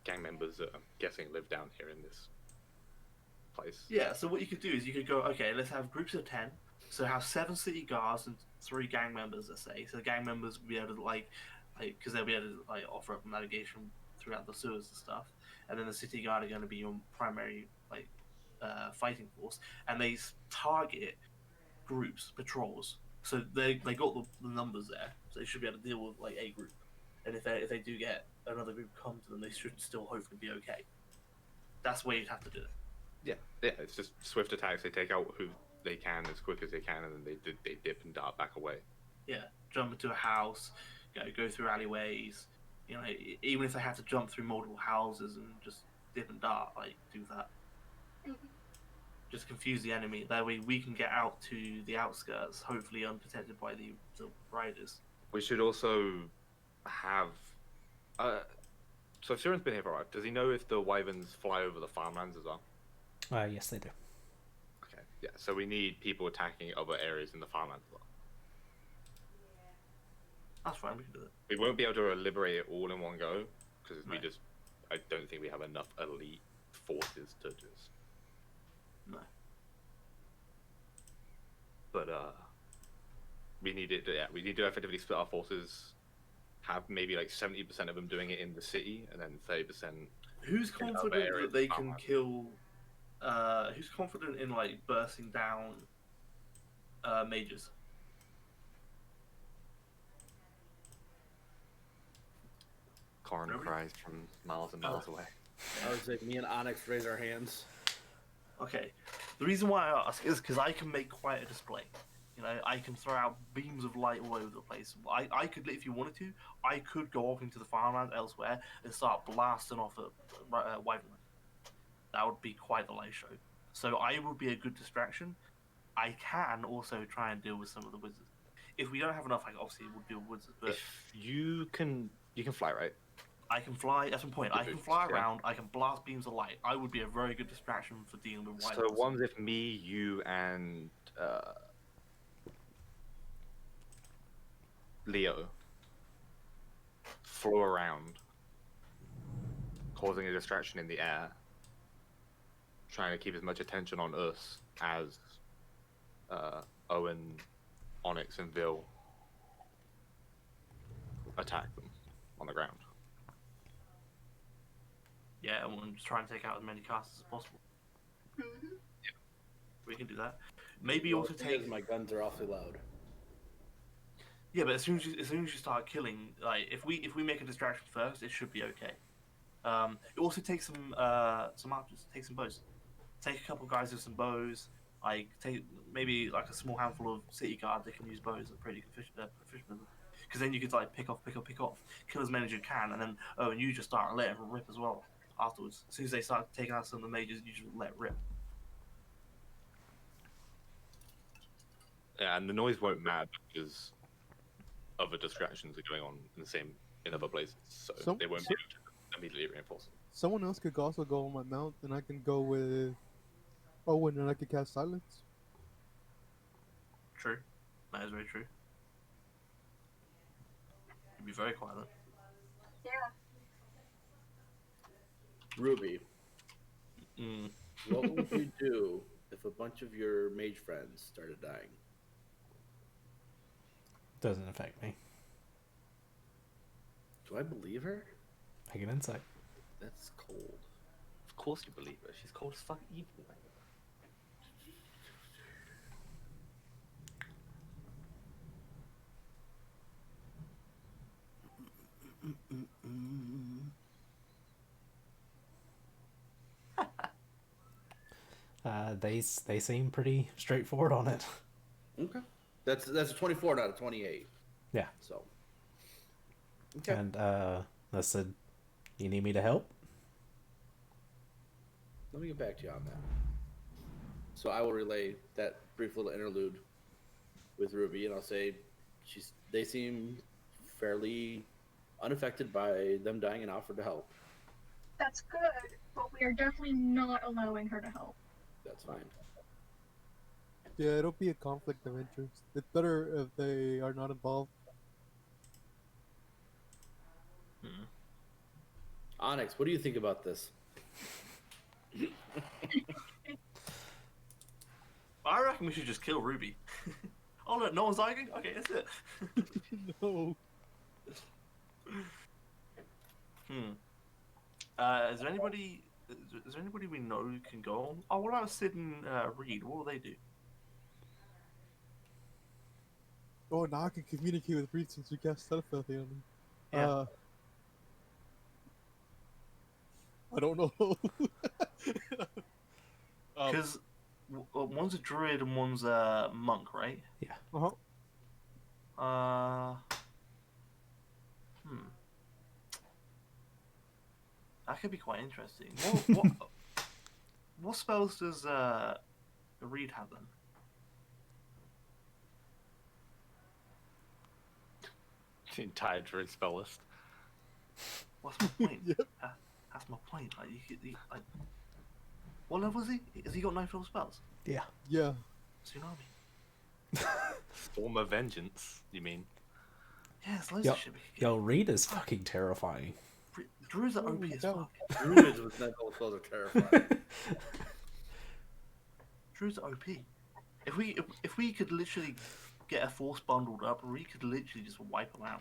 gang members that I'm guessing live down here in this place. Yeah, so what you could do is you could go, okay, let's have groups of 10. So have 7 city guards and 3 gang members, let's say. So the gang members will be able to because they'll be able to offer up navigation throughout the sewers and stuff. And then the city guard are going to be your primary fighting force, and they target groups, patrols. So they got the numbers there, so they should be able to deal with like a group. And if they do get another group come to them, they should still hopefully be okay. That's where you'd have to do it. Yeah. It's just swift attacks. They take out who they can as quick as they can, and then they dip and dart back away. Yeah, jump into a house, go through alleyways. Even if they have to jump through multiple houses and just dip and dart, do that. Just confuse the enemy. That way we can get out to the outskirts, hopefully unprotected by the riders. We should also have. So if Siren's been here for a while, does he know if the wyverns fly over the farmlands as well? Yes, they do. Okay, yeah. So we need people attacking other areas in the farmlands as well. That's fine. We can do that. We won't be able to liberate it all in one go because Right. I don't think we have enough elite forces to just. No. But we need it. Yeah, we need to effectively split our forces. Have maybe like 70% of them doing it in the city, and then 30%. Who's other confident areas that they of can farmland. kill? Who's confident in bursting down mages? Corin Really? cries from miles and miles away. I would say me and Onyx raise our hands. Okay. The reason why I ask is because I can make quite a display. I can throw out beams of light all over the place. I could, if you wanted to, I could go off into the farmland elsewhere and start blasting off a wyvern. That would be quite the light show. So I would be a good distraction. I can also try and deal with some of the wizards. If we don't have enough, obviously we'll deal with wizards. But If you can fly, right? I can fly. That's one point. I can fly around. I can blast beams of light. I would be a very good distraction for dealing with wyverns. So one's if me, you, and Leo flew around, causing a distraction in the air, trying to keep as much attention on us as Owen, Onyx, and Vil attack them on the ground. Yeah, and we'll just try and take out as many casters as possible. Mhm. We can do that. Maybe also Because take. my guns are awfully loud. Yeah, but as soon as you start killing, if we make a distraction first, it should be okay. It also takes some archers, take some bows, take a couple guys with some bows. Take maybe a small handful of city guards that can use bows. Are pretty proficient with them. Because then you could pick off, kill as many as you can, and then and you just start letting them rip as well afterwards. As soon as they start taking out some of the mages, you just let rip. Yeah, and the noise won't matter because other distractions are going on in other places, so they won't be able to immediately reinforce them. Someone else could also go on my mount, and I can go with Owen, and I could cast silence. True, that is very true. You'd be very quiet then. Yeah. Ruby, Mm. what would you do if a bunch of your mage friends started dying? Doesn't affect me. Do I believe her? Make an insight. That's cold. Of course you believe her. She's cold as fuck evil. They seem pretty straightforward on it. Okay. That's a 24 out of 28. Yeah. So. Okay. And I said, "You need me to help?" Let me get back to you on that. So I will relay that brief little interlude with Ruby, and I'll say they seem fairly unaffected by them dying and offered to help. That's good, but we are definitely not allowing her to help. That's fine. Yeah, it'll be a conflict of interest. It's better if they are not involved. Onyx, what do you think about this? I reckon we should just kill Ruby. Oh look, no one's arguing. Okay, that's it. No. Hmm. Is there anybody? Is there anybody we know who can go on? Oh, what about Sid and Reed? What will they do? Oh, now I can communicate with Reed since we cast telepathy on him. Yeah. I don't know. Because one's a druid and one's a monk, right? Yeah. Uh-huh. Hmm. That could be quite interesting. What spells does Reed have then? The entire druid spell list. What's my point? Yep. That's my point. Like, like, what level is he? Has he got 9th level spells? Yeah. Yeah. Tsunami. Storm of Vengeance, you mean? Yeah, it's loads Yo, of shit. we could yo, get. Reed is fucking terrifying. Druids are OP Holy as cow. fuck. Druids with mental spells are terrifying. Druids are OP. If we could literally get a force bundled up, we could literally just wipe them out.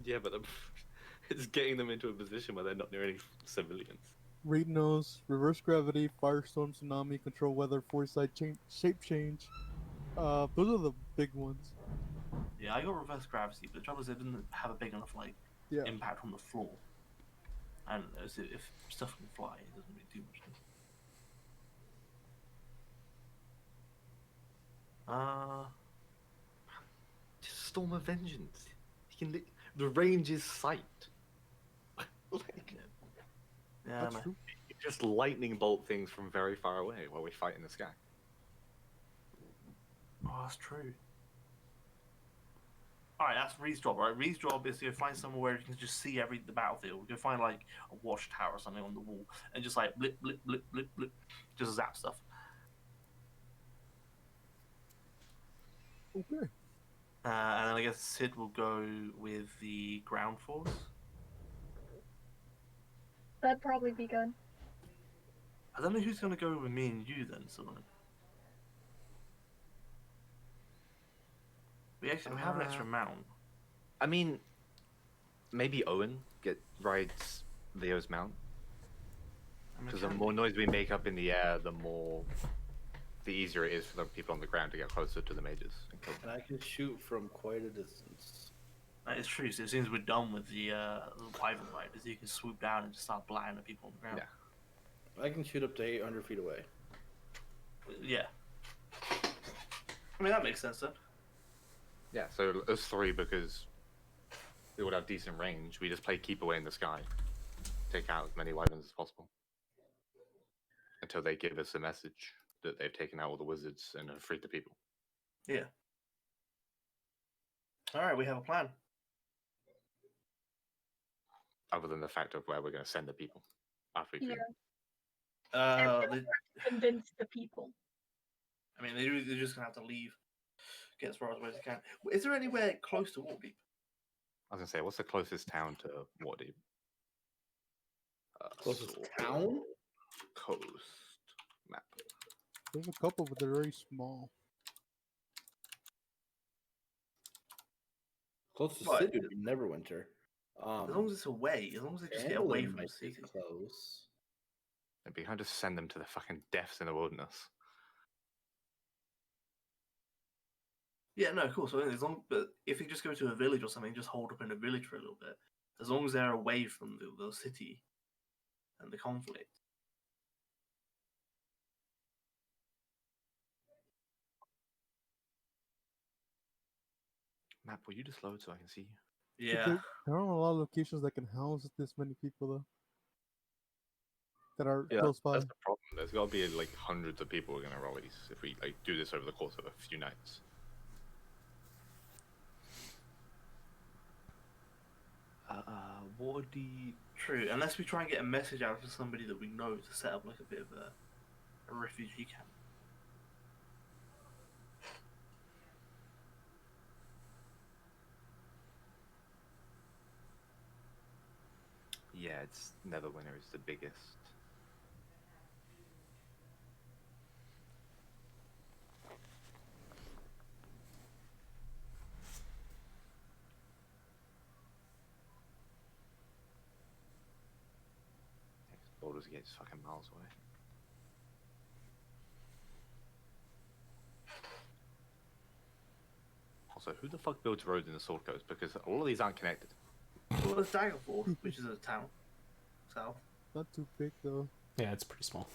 Yeah, but it's getting them into a position where they're not near any civilians. Reed knows reverse gravity, firestorm, tsunami, control weather, foresight, shape change. Those are the big ones. Yeah, I got reverse gravity, but the trouble is it didn't have a big enough Yeah. impact on the floor. And if stuff can fly, it doesn't really do much. Just Storm of Vengeance. He can. The range is sight. Like, Yeah, That's no. true. you just lightning bolt things from very far away while we fight in the sky. Oh, that's true. Alright, that's Reed's job, right? Reed's job is to find somewhere where you can just see the battlefield. Go find like a watchtower or something on the wall and just like blip, blip, blip, blip, blip, just zap stuff. Okay. And then I guess Sid will go with the ground force. That'd probably be good. I don't know who's going to go with me and you then, so then. We have an extra mount. I mean, maybe Owen rides Leo's mount. Because the more noise we make up in the air, the easier it is for the people on the ground to get closer to the mages. And I can shoot from quite a distance. That is true. So as soon as we're done with the wyvern riders, you can swoop down and just start blasting at people on the ground. Yeah. I can shoot up to 800 feet away. Yeah. I mean, that makes sense then. Yeah, so us three, because we would have decent range, we just play keep away in the sky. Take out as many wyverns as possible. Until they give us a message that they've taken out all the wizards and have freed the people. Yeah. Alright, we have a plan. Other than the fact of where we're going to send the people after we free Yeah. them. Convince the people. I mean, they're just going to have to leave. Get as far away as they can. Is there anywhere close to Waterdeep? I was going to say, what's the closest town to Waterdeep? Closest town? Coast map. There's a couple, but they're very small. Closest Right. city would be Neverwinter. As long as it's away, as long as they just get Anduin away from the might be city. close. It'd be hard to send them to the fucking deaths in the wilderness. Yeah, no, of course. But if you just go to a village or something, just hold up in a village for a little bit. As long as they're away from the city and the conflict. Map, will you just load so I can see you? Yeah. There aren't a lot of locations that can house this many people, though. That are Yeah, close by. that's the problem. There's got to be like hundreds of people we're going to release if we like do this over the course of a few nights. Waterdeep. True. Unless we try and get a message out to somebody that we know to set up like a bit of a refugee camp. Yeah, it's Neverwinter is the biggest. Baldur's Gate's fucking miles away. Also, who the fuck builds roads in the Sword Coast? Because all of these aren't connected. Well, there's Daggerford, which is a town, south. Not too big though. Yeah, it's pretty small.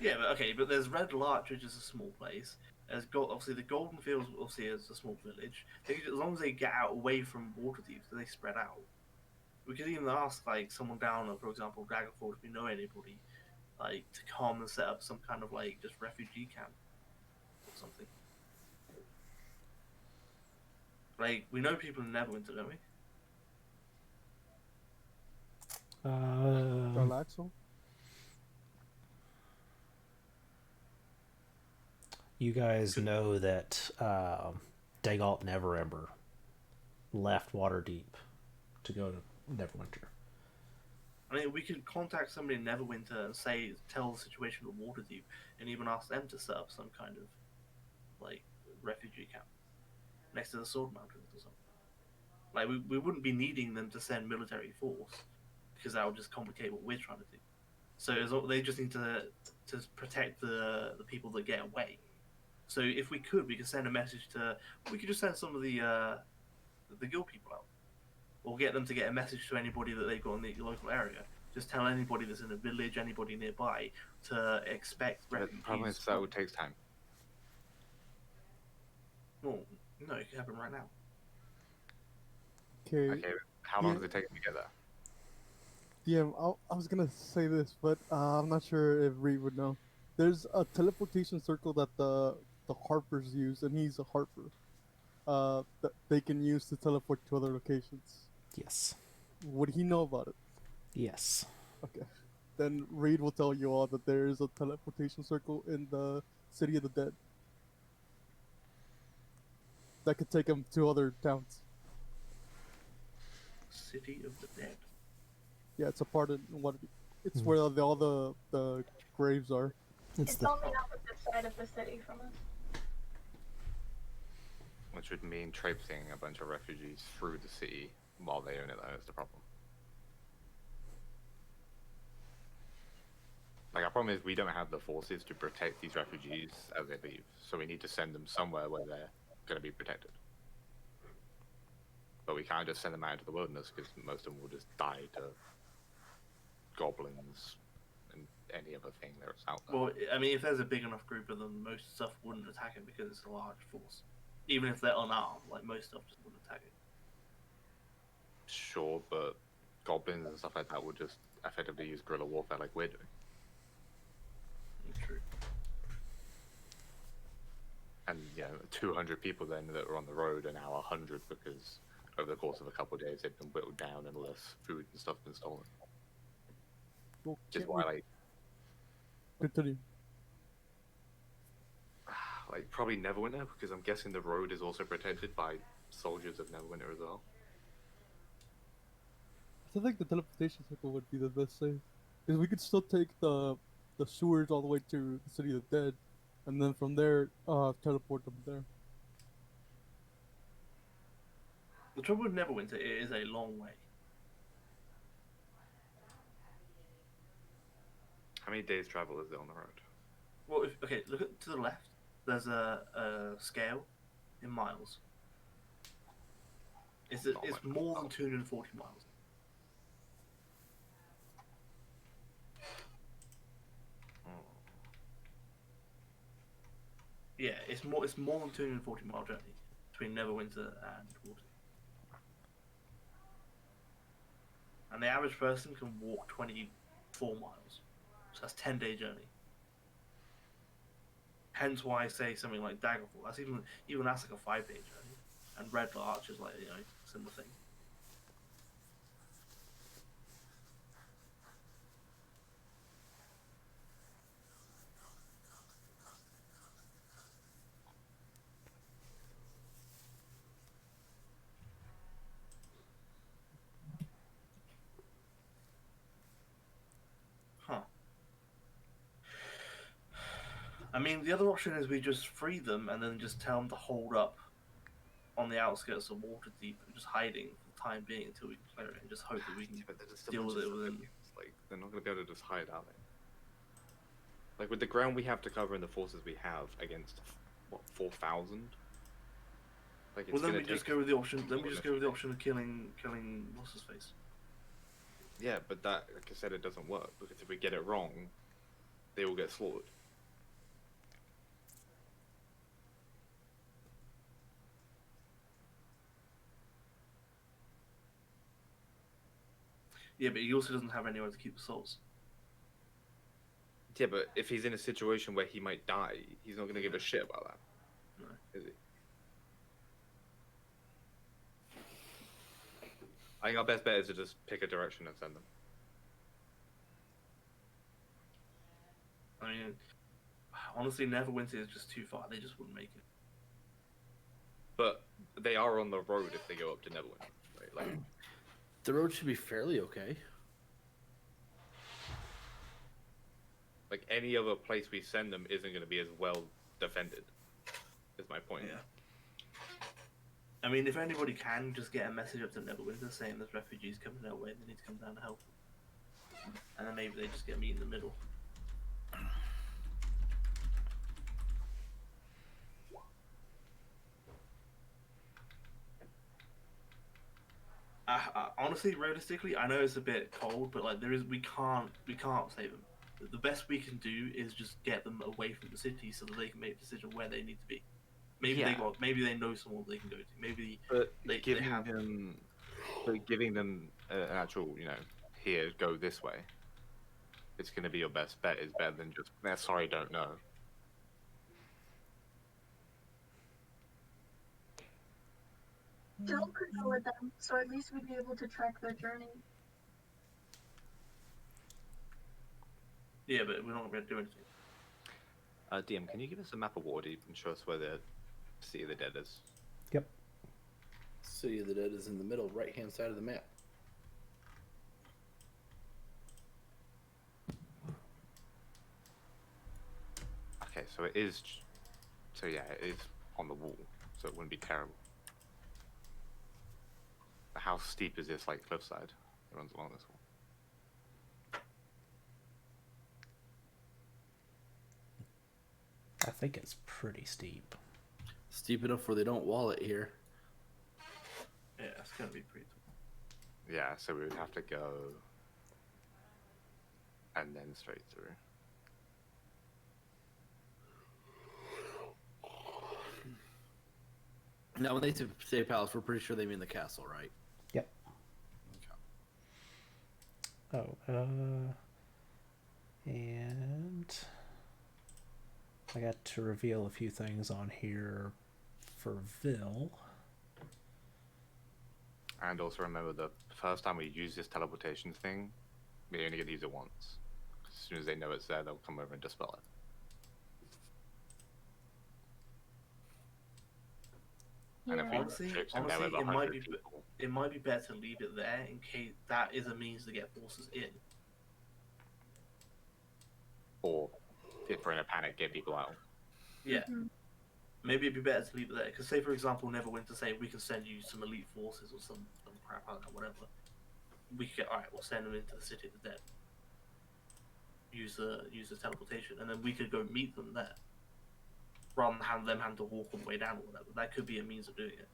Yeah, but okay, but there's Red Larch, which is a small place. There's obviously the Golden Fields, obviously is a small village. As long as they get out away from Waterdeep, they spread out. We could even ask like someone down, for example, Daggerford, if we know anybody, like to come and set up some kind of like just refugee camp or something. Like we know people in Neverwinter, don't we? Relaxo. You guys know that Dagalt and Everember left Waterdeep to go to Neverwinter. I mean, we could contact somebody in Neverwinter and tell the situation with Waterdeep, and even ask them to set up some kind of like refugee camp next to the Sword Mountains or something. Like we wouldn't be needing them to send military force because that would just complicate what we're trying to do. So they just need to protect the people that get away. So if we could send a message to. We could just send some of the guild people out, or get them to get a message to anybody that they've got in the local area. Just tell anybody that's in a village, anybody nearby, to expect refugees. The problem is that would take time. Well, no, it could happen right now. Okay. Okay, how long does it take them to get there? DM, I was gonna say this, but I'm not sure if Reed would know. There's a teleportation circle that the Harpers use, and he's a Harper. That they can use to teleport to other locations. Yes. Would he know about it? Yes. Okay. Then Reed will tell you all that there is a teleportation circle in the City of the Dead that could take him to other towns. City of the Dead. Yeah, it's a part of what it's where all the graves are. It's on the opposite side of the city from us. Which would mean traipsing a bunch of refugees through the city while they own it, though, is the problem. Like, our problem is we don't have the forces to protect these refugees as they leave, so we need to send them somewhere where they're going to be protected. But we can't just send them out into the wilderness, because most of them will just die to goblins and any other thing that's out there. Well, I mean, if there's a big enough group of them, most stuff wouldn't attack it because it's a large force. Even if they're unarmed, like most stuff just wouldn't attack it. Sure, but goblins and stuff like that would just effectively use guerrilla warfare like we're doing. True. And, 200 people then that were on the road are now 100 because over the course of a couple of days they've been whittled down and less food and stuff been stolen. Well, Which is can't why, we like, continue? probably Neverwinter, because I'm guessing the road is also protected by soldiers of Neverwinter as well. I think the teleportation circle would be the best thing, because we could still take the sewers all the way to the City of the Dead, and then from there teleport them there. The trouble with Neverwinter, it is a long way. How many days travel is there on the road? Well, look to the left. There's a scale in miles. It's more than 240 miles. Yeah, it's more than 240-mile journey between Neverwinter and Waterdeep. And the average person can walk 24 miles. So that's 10-day journey. Hence why I say something like Daggerfall. That's even that's like a 5-day journey. And Red Larch is like, similar thing. Huh. I mean, the other option is we just free them and then just tell them to hold up on the outskirts of Waterdeep and just hiding for the time being until we can clear it and just hope that we can But there's just a deal bunch with of it stuff within. against, Like, they're not going to be able to just hide out there. Like, with the ground we have to cover and the forces we have against, what, 4,000? Like, it's Well, then gonna we just take go with the option. Then we more just than go a with the few option of killing what's his face. days. Yeah, but that, like I said, it doesn't work because if we get it wrong, they will get slaughtered. Yeah, but he also doesn't have anywhere to keep the souls. Yeah, but if he's in a situation where he might die, he's not going to give a shit about that, No. is he? I think our best bet is to just pick a direction and send them. I mean, honestly, Neverwinter is just too far. They just wouldn't make it. But they are on the road if they go up to Neverwinter, right? Like, The road should be fairly okay. like any other place we send them isn't going to be as well defended. Is my point. Yeah. I mean, if anybody can, just get a message up to Neverwinter saying there's refugees coming their way, they need to come down to help. And then maybe they just get me in the middle. Honestly, realistically, I know it's a bit cold, but like we can't save them. The best we can do is just get them away from the city so that they can make a decision where they need to be. Maybe Yeah. maybe they know someone they can go to. Maybe But they giving have. them, an actual, here, go this way. It's going to be your best bet. Is better than just, sorry, don't know. Jill could go with them, so at least we'd be able to track their journey. Yeah, but we're not going to do anything. DM, can you give us a map of Waterdeep and show us where the City of the Dead is? Yep. City of the Dead is in the middle, right-hand side of the map. Okay, so it is. So yeah, it is on the wall, so it wouldn't be terrible. But how steep is this, like, cliffside that runs along this wall? I think it's pretty steep. Steep enough where they don't wall it here. Yeah, it's going to be pretty tall. Yeah, so we would have to go and then straight through. Now, when they say palace, we're pretty sure they mean the castle, right? Yep. Okay. Oh, and I got to reveal a few things on here for Vil. And also remember, the first time we use this teleportation thing, we only get to use it once. As soon as they know it's there, they'll come over and dispel it. And if Yeah. we Honestly, tricks in there with it might 100 be people, it might be better to leave it there in case that is a means to get forces in. or if we're in a panic, get people out. Yeah. Mhm. Maybe it'd be better to leave it there. Because, say, for example, Neverwinter say we can send you some elite forces or some crap like that, whatever. We could get, alright, we'll send them into the City of the Dead. Use the teleportation, and then we could go meet them there. Rather than have them to walk all the way down or whatever. That could be a means of doing it.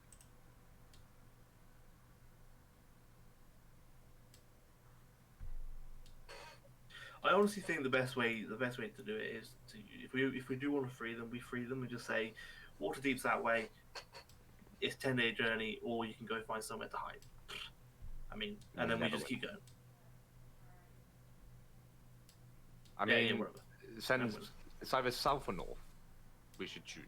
I honestly think the best way to do it is to, if we do want to free them, we free them and just say, Waterdeep's that way. It's 10-day journey, or you can go find somewhere to hide. I mean, and then we just keep going. I Yeah, mean, whatever. send, it's either south or north. We should choose.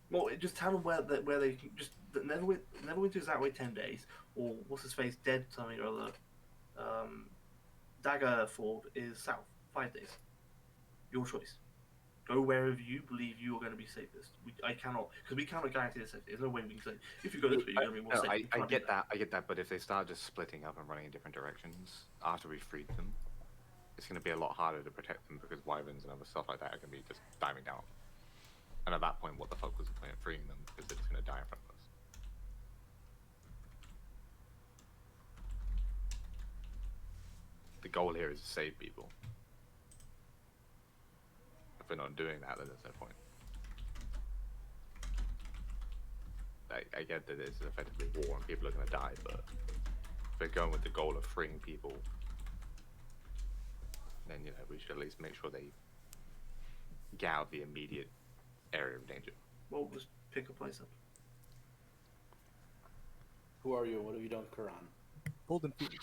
Well, just tell them where they can just Neverwinter's that way 10 days, or what's his face, Dead something or other. Daggerford is south 5 days. Your choice. Go wherever you believe you are going to be safest. I cannot, because we cannot guarantee the safety. There's no way we can say if you go this way, you're going to be more No, safe. We I can't do get that. I get that. But if they start just splitting up and running in different directions after we freed them, it's going to be a lot harder to protect them because wyverns and other stuff like that are going to be just diving down. And at that point, what the fuck was the point of freeing them? Because they're just going to die in front of us. The goal here is to save people. If we're not doing that, then there's no point. I get that it's effectively war and people are going to die, but if we're going with the goal of freeing people, then we should at least make sure they get out of the immediate area of danger. Well, just pick a place up. Who are you and what have you done, Quran? Golden Fields.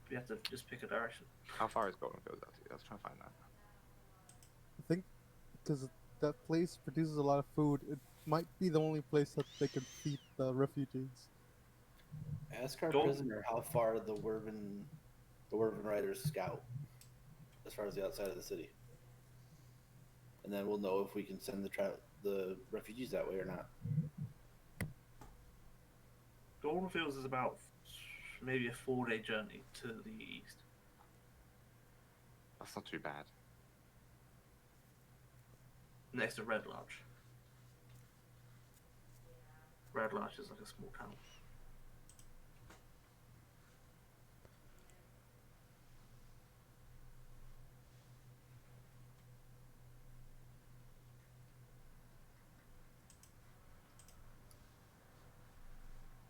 We have to just pick a direction. How far is Golden Fields actually? Let's try and find that. I think because that place produces a lot of food, it might be the only place that they can feed the refugees. Ask our Go- prisoner how far the Werven Riders scout as far as the outside of the city. And then we'll know if we can send the refugees that way or not. Golden Fields is about maybe a 4-day journey to the east. That's not too bad. Next to Red Lodge. Red Lodge is like a small town.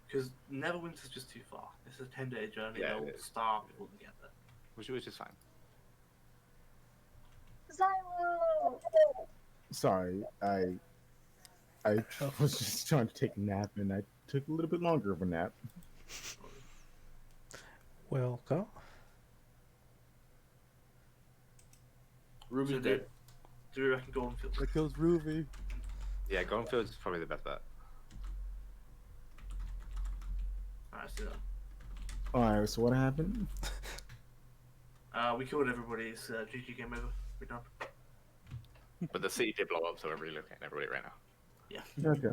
Because Neverwinter's just too far. It's a 10-day journey. Yeah, They'll it is. starve before they get there. Which is fine. Xylo! Sorry, I was just trying to take a nap, and I took a little bit longer of a nap. Welcome. Ruby's So dead. do we reckon Golden Fields? That kills Ruby. Yeah, Golden Fields is probably the best bet. Alright, let's do that. Alright, so what happened? We killed everybody. It's GG game over. We're done. But the city did blow up, so we're relocating everybody right now. Okay.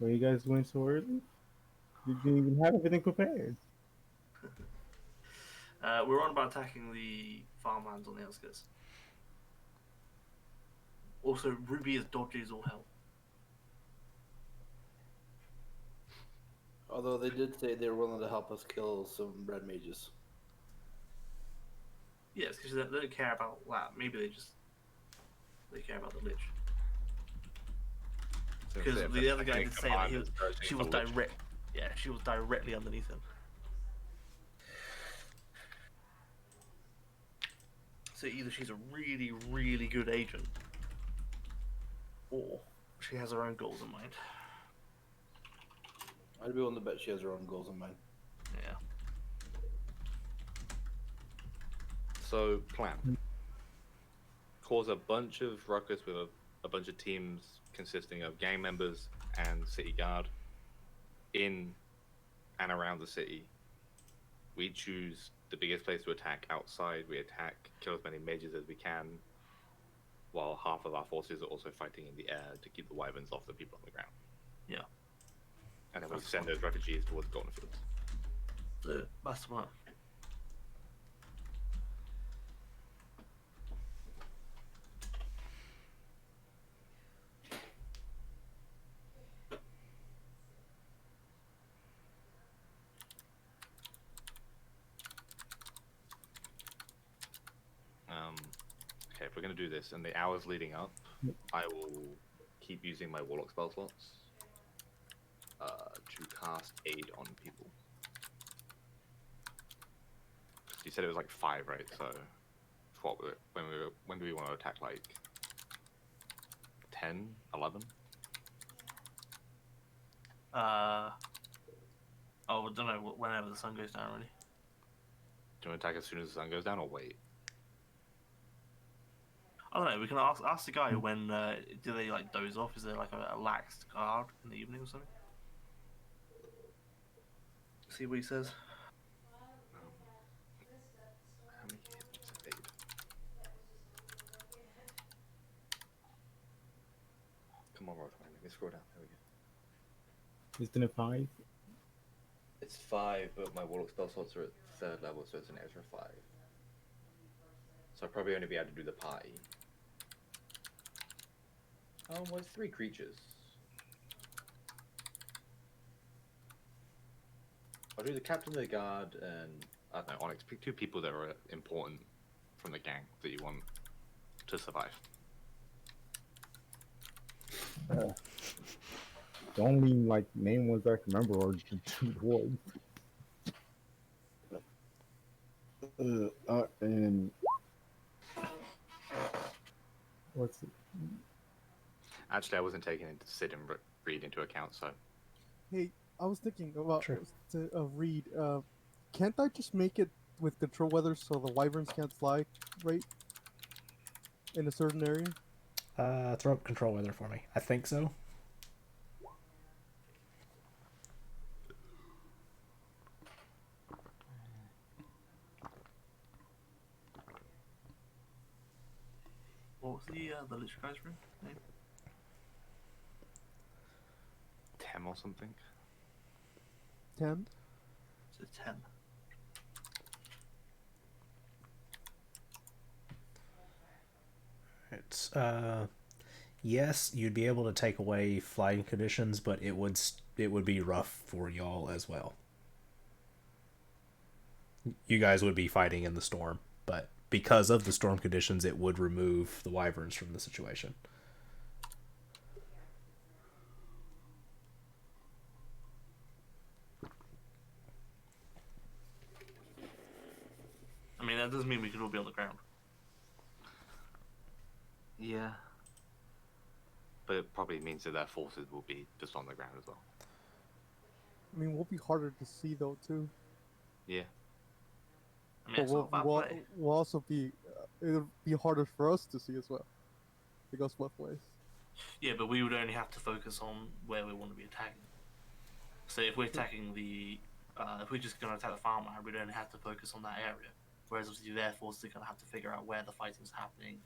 Well, you guys went so early? You didn't even have everything prepared. We're on about attacking the farmlands on the outskirts. Also, Ruby is dodgy as all hell. Although they did say they were willing to help us kill some red mages. Yes, because they don't care about that. Maybe they care about the Lich. So Because if the the other guy second did say that command is searching she for was Lich- direct. Yeah, she was directly underneath him. So either she's a really, really good agent, or she has her own goals in mind. I'd be willing to bet she has her own goals in mind. Yeah. So, plan. Cause a bunch of ruckus with a bunch of teams consisting of gang members and city guard in and around the city. We choose the biggest place to attack outside. We attack, kill as many mages as we can, while half of our forces are also fighting in the air to keep the wyverns off the people on the ground. Yeah. And then we That's send fine. those refugees towards Golden Fields. So that's smart. Okay, if we're going to do this, in the hours leading up, I will keep using my Warlock spell slots to cast Aid on people. You said it was like 5, right? So, when do we want to attack? Like 10, 11? I don't know. Whenever the sun goes down, really. Do you want to attack as soon as the sun goes down, or wait? I don't know. We can ask the guy when do they like doze off? Is there like a laxed guard in the evening or something? See what he says. How many hit points of Aid? Come on, Rothman. Let me scroll down. There we go. Isn't it 5? It's 5, but my Warlock spell slots are at 3rd level, so it's an extra 5. So I'll probably only be able to do the party. Oh, well, it's 3 creatures. I'll do the captain of the guard and I don't know, Onyx. Pick 2 people that are important from the gang that you want to survive. The only like name ones I can remember are the 2 dwarves. And what's it? Actually, I wasn't taking it to sit and read into account, so Hey, I was thinking about Sure. Reed. Can't I just make it with control weather so the wyverns can't fly, right? In a certain area. Throw up control weather for me. I think so. What was the Lich guy's room name? Tem or something. 10. So 10. It's yes, you'd be able to take away flying conditions, but it would be rough for y'all as well. You guys would be fighting in the storm, but because of the storm conditions, it would remove the wyverns from the situation. I mean, that doesn't mean we could all be on the ground. Yeah. But it probably means that their forces will be just on the ground as well. I mean, we'll be harder to see though too. Yeah. I mean, But it's not a bad play. we'll also be. It'll be harder for us to see as well. It goes both ways. Yeah, but we would only have to focus on where we want to be attacking. So if we're attacking if we're just going to attack the farmland, we'd only have to focus on that area. Whereas obviously their forces are going to have to figure out where the fighting's happening,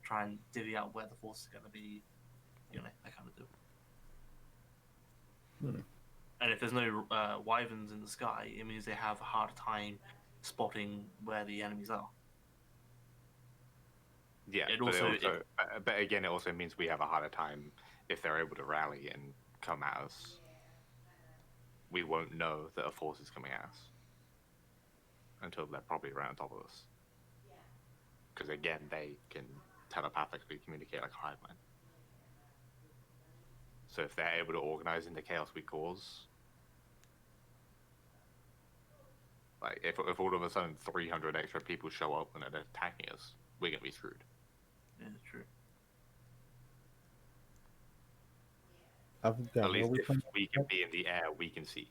try and divvy out where the force is going to be, that kind of deal. And if there's no wyverns in the sky, it means they have a harder time spotting where the enemies are. Yeah, but again, it also means we have a harder time if they're able to rally and come at us. We won't know that a force is coming at us until they're probably right on top of us. Because again, they can telepathically communicate like a hive mind. So if they're able to organize in the chaos we cause, like if all of a sudden 300 extra people show up and they're attacking us, we're gonna be screwed. Yeah, true. I've got At least where we if come we can be in the air, we can see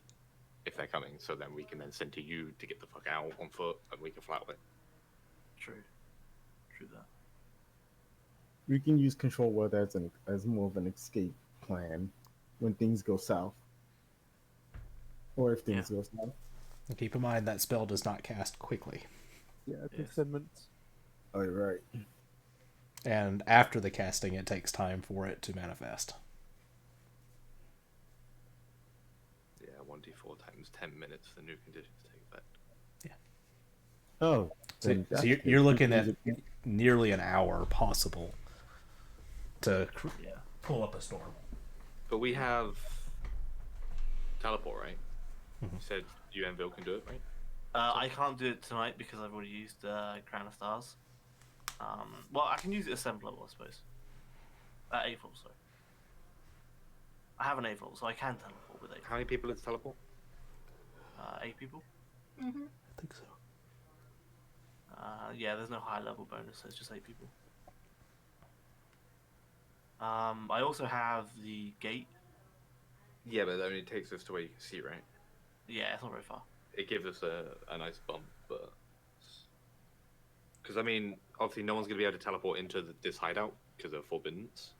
if they're coming. So then we can then send to you to get the fuck out on foot, and we can fly away. True that. We can use control weather as more of an escape plan when things go south, or if things go south. And keep in mind that spell does not cast quickly, Yeah, it takes 10 minutes. Oh, you're right. and after the casting, it takes time for it to manifest. Yeah, 1d4 times 10 minutes. The new conditions take effect. Oh, So, then you're looking at nearly an hour possible to pull up a storm. But we have teleport, right? You said you and Bill can do it, right? I can't do it tonight because I've already used Crown of Stars. Well, I can use it at 7th level, I suppose. 8th level, sorry. I have an 8th level, so I can teleport with 8th. How many people is teleport? 8 people. Mm-hmm. I think so. Yeah, there's no high level bonus, so it's just 8 people. I also have the gate. Yeah, but that only takes us to where you can see, right? Yeah, it's not very far. It gives us a nice bump, but... Because, I mean, obviously no one's going to be able to teleport into this hideout because of forbiddance.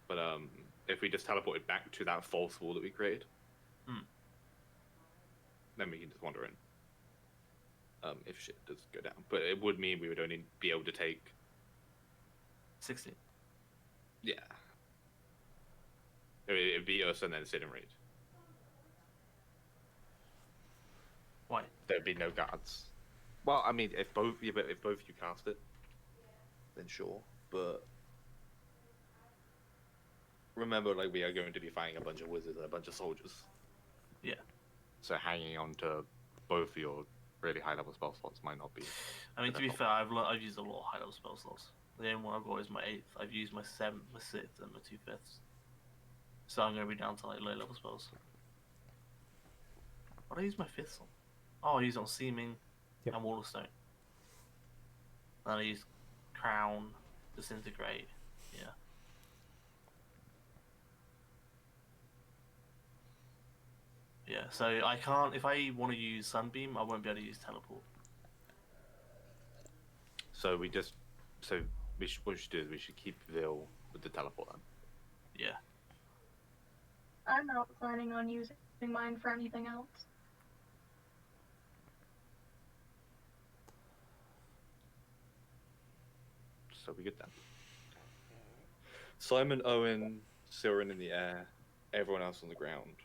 But if we just teleported back to that false wall that we created, then we can just wander in. If shit does go down. But it would mean we would only be able to take... 16. Yeah. It'd be us and then sit and raid. Why? There'd be no guards. Well, I mean, if both you cast it, then sure. But remember, like, we are going to be fighting a bunch of wizards and a bunch of soldiers. Yeah. So hanging on to both of your really high level spell slots might not be. I mean, to be fair, I've used a lot of high level spell slots. The only one I've got is my 8th. I've used my 7th, my 6th, and my 2/5. So I'm going to be down to like low level spells. What did I use my 5th on? Oh, I used it on Seeming and Wall of Stone. And I used Crown, Disintegrate. Yeah. Yeah, so I can't. If I want to use Sunbeam, I won't be able to use Teleport. So what we should do is we should keep Vil with the teleport then. Yeah. I'm not planning on using mine for anything else. So we good then. Simon, Owen, Siren in the air, everyone else on the ground.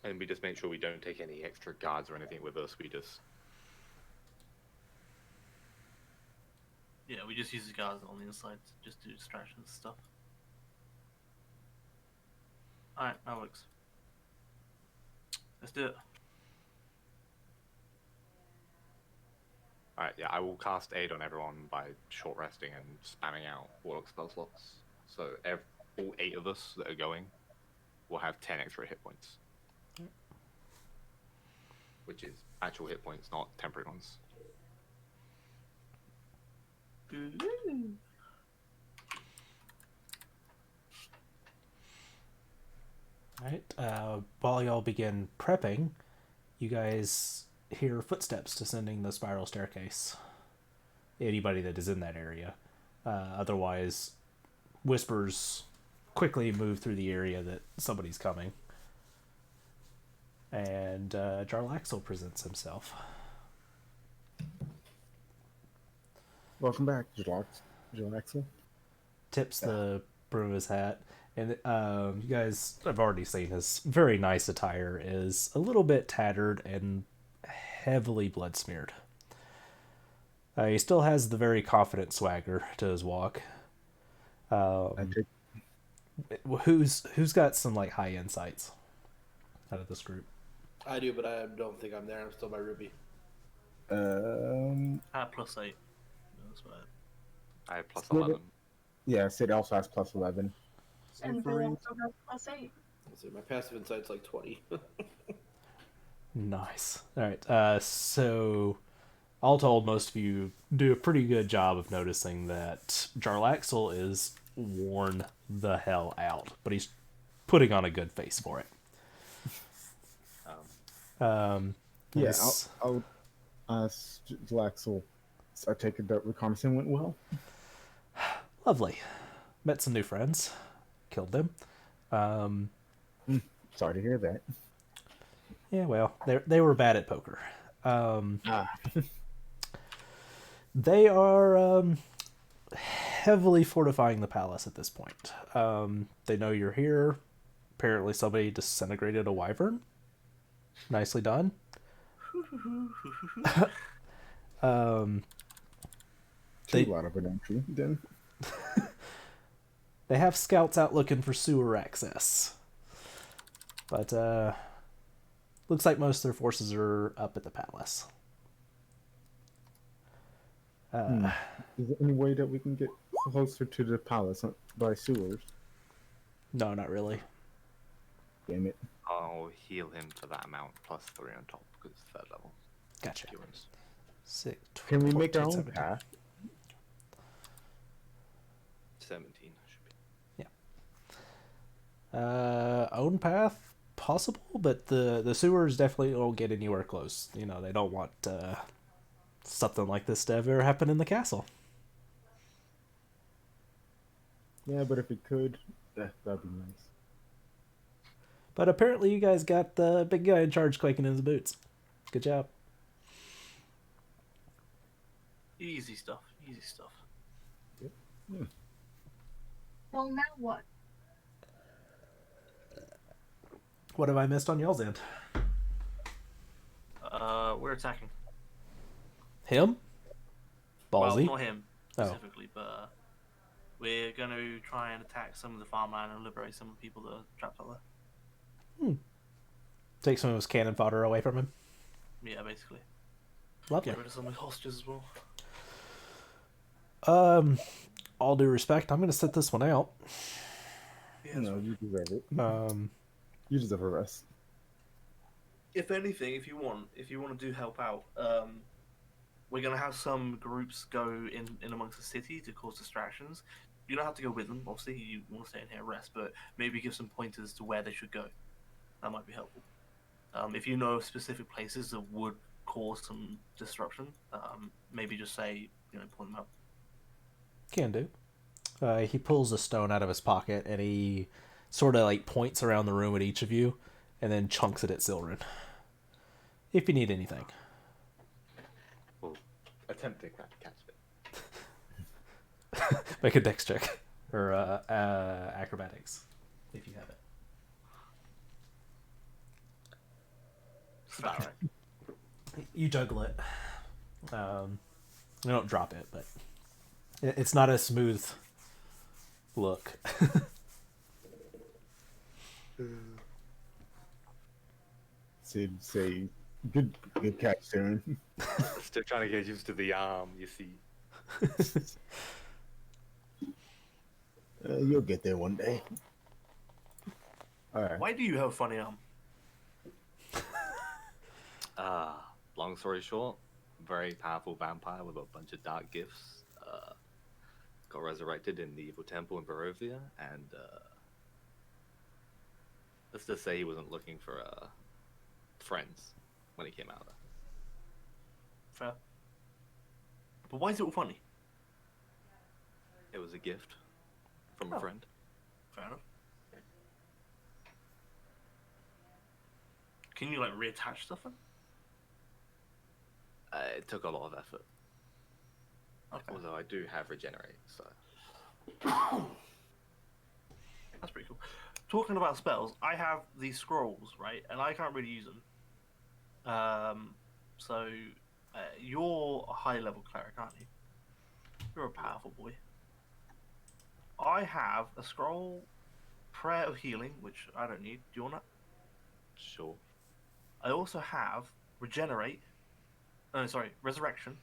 And we just make sure we don't take any extra guards or anything with us. We just... Yeah, we just use the guards on the inside to just do distractions and stuff. Alright, that works. Let's do it. Alright, yeah, I will cast Aid on everyone by short resting and spamming out Warlock spell slots. So all 8 of us that are going will have 10 extra hit points. Which is actual hit points, not temporary ones. Alright, while y'all begin prepping, you guys hear footsteps descending the spiral staircase. Anybody that is in that area. Otherwise, whispers quickly move through the area that somebody's coming. And Jarlaxle presents himself. Welcome back, Jalaxel. Tips the brim of his hat. And you guys have already seen his very nice attire is a little bit tattered and heavily blood smeared. He still has the very confident swagger to his walk. Who's got some like high insights out of this group? I do, but I don't think I'm there. I'm still by Ruby. At +8. That's right. I have plus Split it. 11. Yeah, Sid also has plus 11. And Bill also has +8. Let's see, my passive insight's like 20. Nice. All right. So, all told, most of you do a pretty good job of noticing that Jarlaxle is worn the hell out, but he's putting on a good face for it. Yeah, I'll ask Jalaxel. I take it that reconnaissance went well. Lovely. Met some new friends. Killed them. Sorry to hear that. Yeah, well, they were bad at poker. They are heavily fortifying the palace at this point. They know you're here. Apparently somebody disintegrated a wyvern. Nicely done. Too lot of an entry, then. They have scouts out looking for sewer access. But looks like most of their forces are up at the palace. Is there any way that we can get closer to the palace by sewers? No, not really. Damn it. I'll heal him for that amount, plus 3 on top, because it's 3rd level. Gotcha. Healings. 6, Can we 14, make our own 17. path? 17 should be. Own path? Possible, but the sewers definitely won't get anywhere close. You know, they don't want something like this to ever happen in the castle. Yeah, but if we could, that'd be nice. But apparently you guys got the big guy in charge quaking in his boots. Good job. Easy stuff. Easy stuff. Well, now what? What have I missed on y'all's end? We're attacking. Him? Ballsy? Well, not him Oh. specifically, but We're going to try and attack some of the farmland and liberate some of the people that are trapped out there. Take some of his cannon fodder away from him. Yeah, basically. Lovely. Get rid of some of the hostages as well. All due respect, I'm going to sit this one out. Yeah, No, you deserve it. You deserve a rest. if anything, if you want to do help out, we're gonna have some groups go in amongst the city to cause distractions. You don't have to go with them. Obviously, you want to stay in here and rest, but maybe give some pointers to where they should go. That might be helpful. If you know of specific places that would cause some disruption, maybe just say, point them out. Can do. He pulls a stone out of his pocket and he sort of like points around the room at each of you and then chunks it at Silrin. If you need anything. We'll attempt to catch it. Make a dex check. Or acrobatics. If you have it. It's about right. You juggle it. You don't drop it, but it's not a smooth look. Say good catch, Darren. Still trying to get used to the arm, you see. You'll get there one day. All right. Why do you have a funny arm? Long story short, very powerful vampire with a bunch of dark gifts. Got resurrected in the evil temple in Barovia, and let's just say he wasn't looking for friends when he came out of there. Fair. But why is it all funny? It was a gift from a friend. Fair enough. Can you reattach stuff then? It took a lot of effort. Okay. Although I do have regenerate, so That's pretty cool. Talking about spells, I have these scrolls, right? And I can't really use them. So you're a high level cleric, aren't you? You're a powerful boy. I have a scroll, Prayer of Healing, which I don't need. Do you want that? sure. I also have Regenerate. Oh, sorry, Resurrection.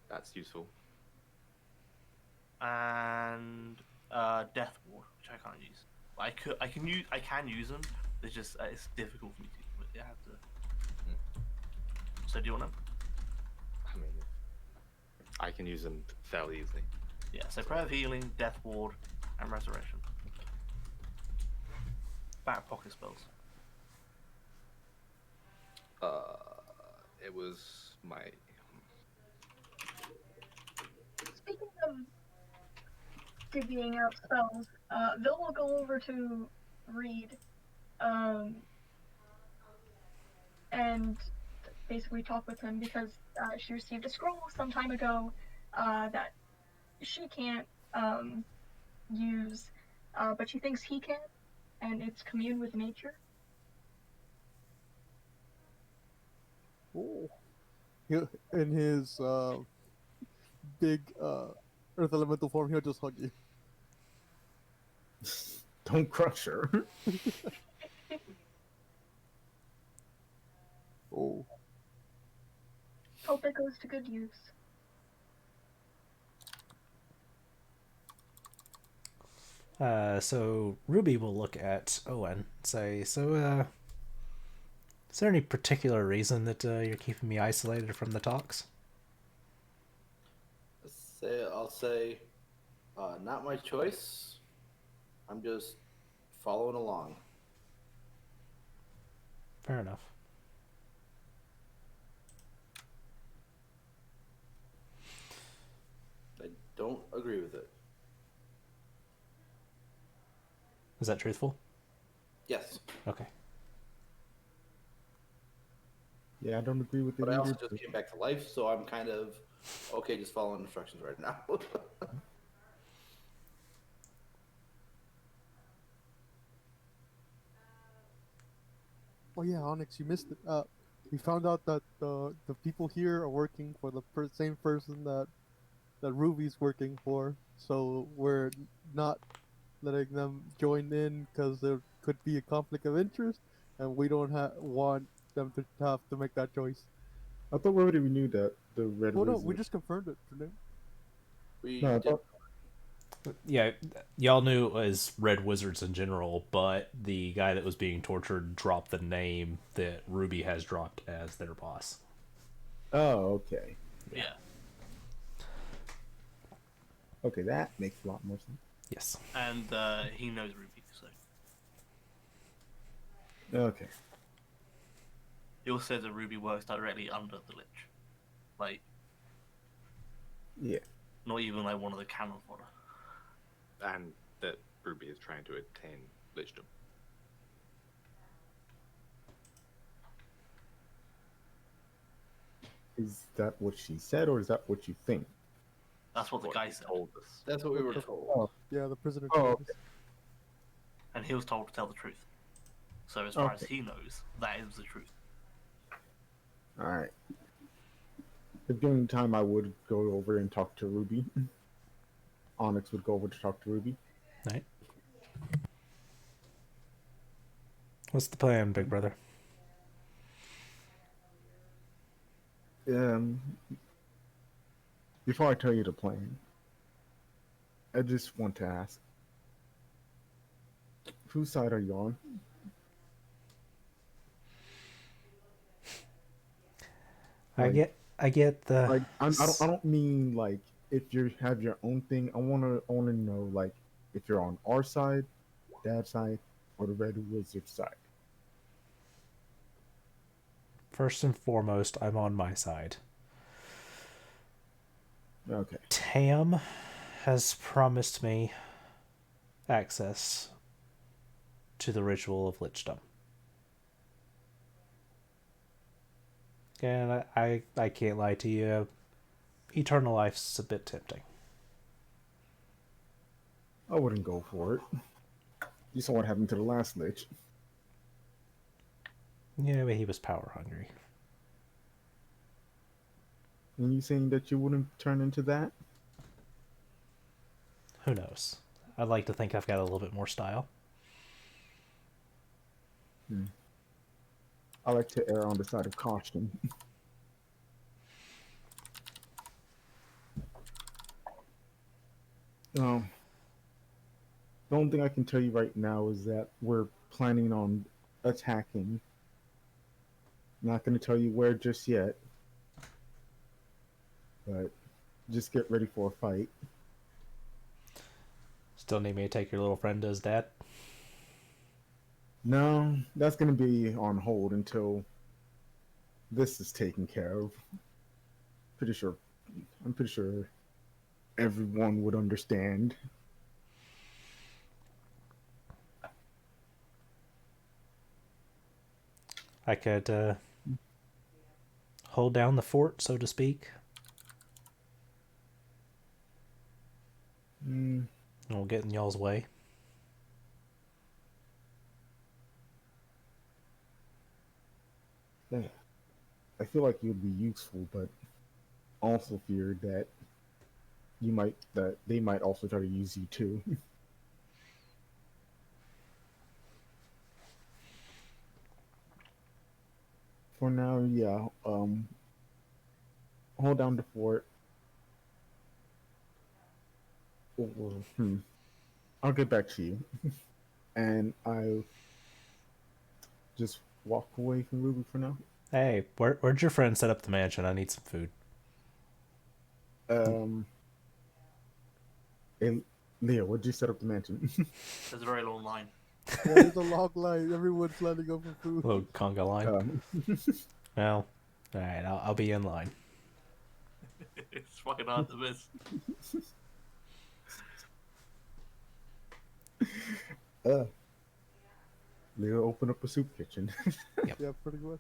That's useful. And Death Ward, which I can't use. I can use them. It's just it's difficult for me to. But I have to. So do you want them? I mean, I can use them fairly easily. Yeah. So Prayer of Healing, Death Ward, and Resurrection. Back pocket spells. It was my. Speaking of divvying out spells, Vil will go over to Reed, and basically talk with him because she received a scroll some time ago that she can't use, but she thinks he can, and it's Commune with Nature. Oh. In his big earth elemental form, he'll just hug you. Don't crush her. Oh. Hope it goes to good use. So Ruby will look at Owen and say, so, is there any particular reason that you're keeping me isolated from the talks? I'll say, not my choice. I'm just following along. Fair enough. I don't agree with it. Is that truthful? Yes, Okay. Yeah, I don't agree with it but I also either. just came back to life, so I'm kind of okay just following instructions right now. Oh yeah, Onyx, you missed it. We found out that the people here are working for the same person that that Ruby's working for, so we're not letting them join in because there could be a conflict of interest, and we don't want them to have to make that choice. I thought we already knew that the Red Oh no, Wizard. we just confirmed it today. We No, I did. thought, Yeah, y'all knew it was Red Wizards in general, but the guy that was being tortured dropped the name that Ruby has dropped as their boss. oh, okay. Yeah. Okay, that makes a lot more sense. Yes. And he knows Ruby, so Okay. he also says that Ruby works directly under the Lich, like Yeah. not even like one of the canon fodder. And that Ruby is trying to attain lichdom. Is that what she said, or is that what you think? That's what the What guy he said, told us. That's what we were Oh. told. Yeah, the prisoner Oh, told okay. us. and he was told to tell the truth. So as far as Okay. he knows, that is the truth. All right. If during time I would go over and talk to Ruby, Onyx would go over to talk to Ruby. Right. What's the plan, big brother? Before I tell you the plan, I just want to ask, whose side are you on? I get the Like, I don't mean like if you have your own thing. I wanna know like if you're on our side, Dad's side, or the Red Wizard side. first and foremost, I'm on my side. Okay. Tam has promised me access to the ritual of lichdom. And I can't lie to you, eternal life's a bit tempting. I wouldn't go for it. You saw what happened to the last Lich. Yeah, but he was power hungry. And you saying that you wouldn't turn into that? Who knows? I'd like to think I've got a little bit more style. I like to err on the side of caution. No. The only thing I can tell you right now is that we're planning on attacking. Not going to tell you where just yet, but just get ready for a fight. Still need me to take your little friend to his dad? No, that's going to be on hold until this is taken care of. I'm pretty sure everyone would understand. I could hold down the fort, so to speak. Mm, I won't get in y'all's way. yeah. I feel like you'd be useful, but also fear that they might also try to use you too. For now, yeah. Hold down the fort. Or, I'll get back to you, and I'll just walk away from Ruby for now. Hey, where'd your friend set up the mansion? I need some food. Hey, Leo, where'd you set up the mansion? There's a very long line. Yeah, there's a long line. Everyone's lining up for food. Little conga line. um, Well, alright, I'll be in line. It's fucking hard to miss. Leo, open up a soup kitchen. Yeah, pretty much.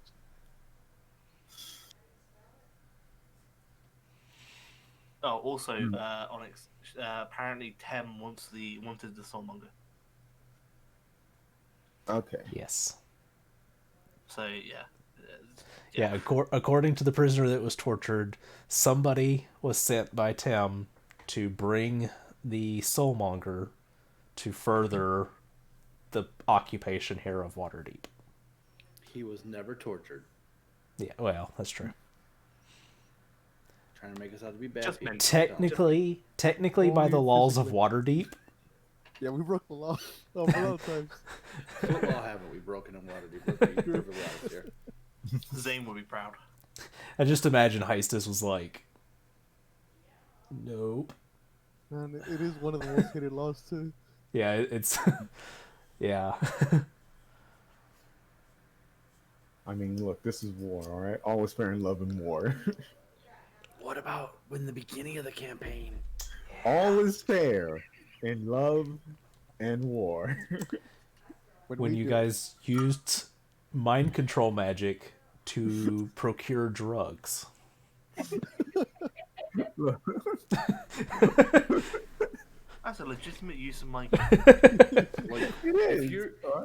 Oh, also, Onyx. Apparently, Tem wanted the Soulmonger. Okay. Yes. So yeah, Yeah, according to the prisoner that was tortured, somebody was sent by Tim to bring the soulmonger to further the occupation here of Waterdeep. He was never tortured. Yeah, well, that's true. Trying to make us out to be bad Just people. Technically, by the Only laws of physically. Waterdeep, Yeah, we broke the law a lot of times. What law haven't we broken in Waterdeep? Let's be perfectly honest here. Zane would be proud. I just imagine Heistus was like, nope. Man, it is one of the most hated laws too. Yeah, it's yeah. I mean, look, this is war, all right? All is fair in love and war. What about in the beginning of the campaign? All is fair in love and war. When we you do- guys used mind control magic to procure drugs. That's a legitimate use of my. Like, It is.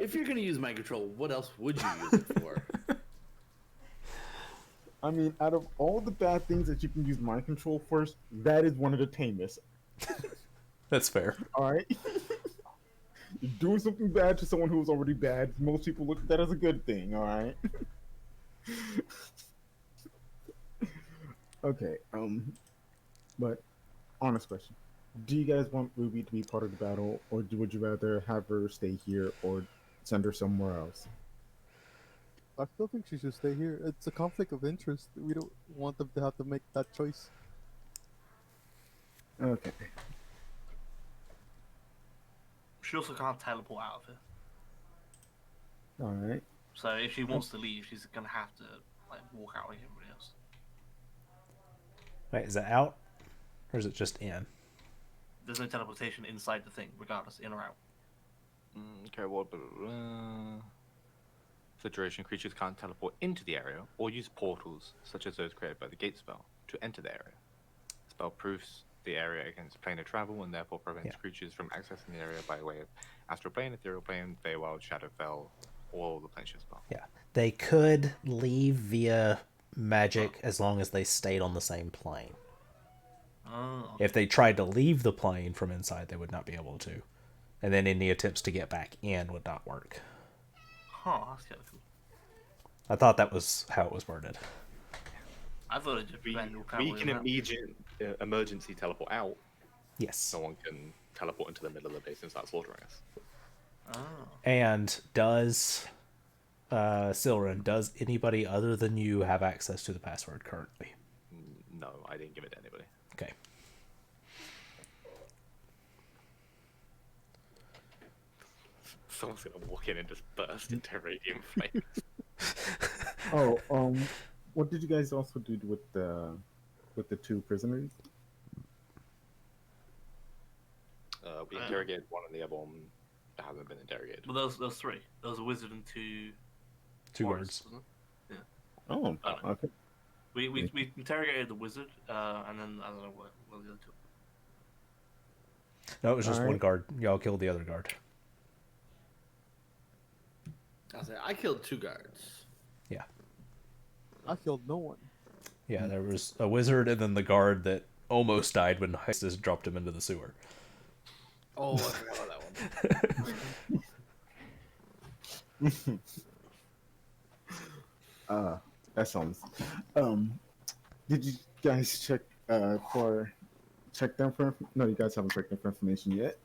if you're gonna use mind control, what else would you use it for? I mean, out of all the bad things that you can use mind control for, that is one of the tamest. That's fair. All right. You're doing something bad to someone who's already bad. Most people look at that as a good thing. All right. Okay. But honest question: do you guys want Ruby to be part of the battle, or would you rather have her stay here or send her somewhere else? I still think she should stay here. It's a conflict of interest. We don't want them to have to make that choice. Okay. She also can't teleport out of here. All right. So if she wants to leave, she's gonna have to like walk out like everybody else. Wait, is that out? Or is it just in? There's no teleportation inside the thing, regardless, in or out. Okay, what? For duration, creatures can't teleport into the area or use portals, such as those created by the gate spell, to enter the area. The spell proofs the area against planar travel and therefore prevents creatures from accessing the area by way of astral plane, ethereal plane, Feywild, Shadowfell, or the plane shift spell. Yeah. They could leave via magic as long as they stayed on the same plane. Oh. If they tried to leave the plane from inside, they would not be able to. And then any attempts to get back in would not work. Huh, that's kind of cool. I thought that was how it was worded. I thought it just We prevented all travel can in and out. emergency teleport out. Yes. Someone can teleport into the middle of the base and start slaughtering us. Oh. And does Silren, does anybody other than you have access to the password currently? No, I didn't give it to anybody. Okay. Someone's gonna walk in and just burst into radiant flames. Oh, what did you guys also do with the two prisoners? We interrogated one and the other one hasn't been interrogated. Well, there was three. There was a wizard and two Guards. wasn't it? Oh, Oh, no. okay. We interrogated the wizard, and then I don't know what the other two. No, it was just one Alright. guard. Y'all killed the other guard. I killed 2 guards. Yeah. I killed no one. Yeah, there was a wizard and then the guard that almost died when Heistus dropped him into the sewer. Oh, I forgot about that one. That sounds. Did you guys check them for? No, you guys haven't checked them for information yet.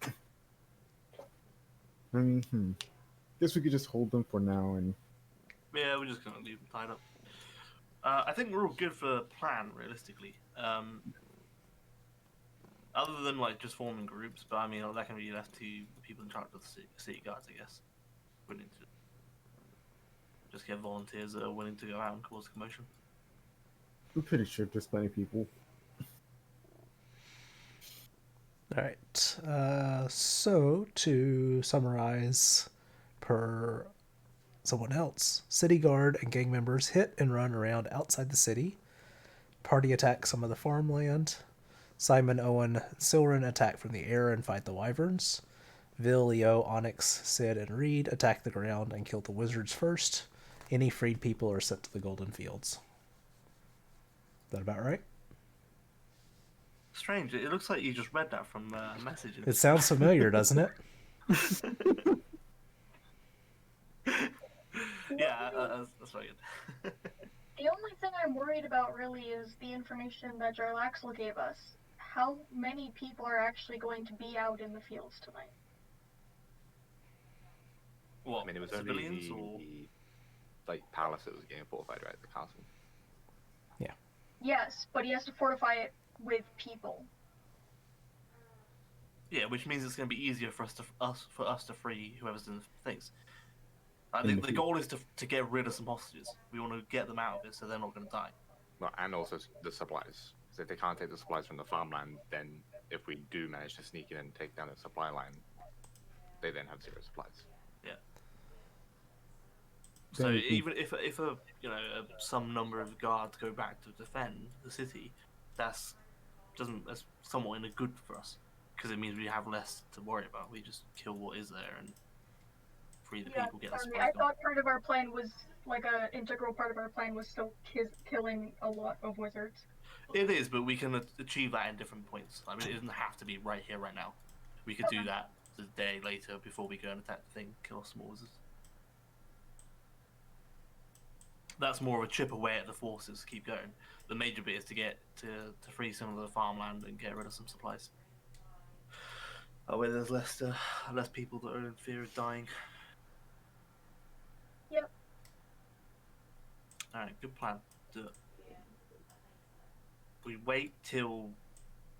I mean, guess we could just hold them for now and. Yeah, we're just gonna leave them tied up. I think we're all good for plan, realistically. Other than like just forming groups, but I mean that can be left to the people in charge of the city guards, I guess. We need to just get volunteers that are willing to go out and cause commotion. I'm pretty sure just many people. All right. So to summarize, per someone else, city guard and gang members hit and run around outside the city. Party attack some of the farmland. Simon, Owen, and Silren attack from the air and fight the wyverns. Vil, Leo, Onyx, Sid, and Reed attack the ground and kill the wizards first. Any freed people are sent to the Golden Fields. Is that about right? Strange. It looks like you just read that from messages. It sounds familiar, doesn't it? Yeah, that's very good. The only thing I'm worried about really is the information that Jarlaxle gave us. How many people are actually going to be out in the fields tonight? I mean, it was only civilians or the palace that was getting fortified, right? The castle. Yes, but he has to fortify it with people. yeah, which means it's going to be easier for us to free whoever's in the things. The goal is to get rid of some hostages. We want to get them out of it so they're not going to die. Well, and also the supplies. Because if they can't take the supplies from the farmland, then if we do manage to sneak in and take down the supply line, they then have zero supplies. Yeah. So even if some number of guards go back to defend the city, that's somewhat in a good for us because it means we have less to worry about. We just kill what is there and free the people. Get the supplies. I thought part of our plan was like an integral part of our plan was still killing a lot of wizards. It is, but we can achieve that in different points. I mean, it doesn't have to be right here, right now. We could do that the day later before we go and attack the thing, kill small wizards. That's more of a chip away at the forces to keep going. The major bit is to get to free some of the farmland and get rid of some supplies. Where there's less people that are in fear of dying. Yep. Alright, good plan. Do it. We wait till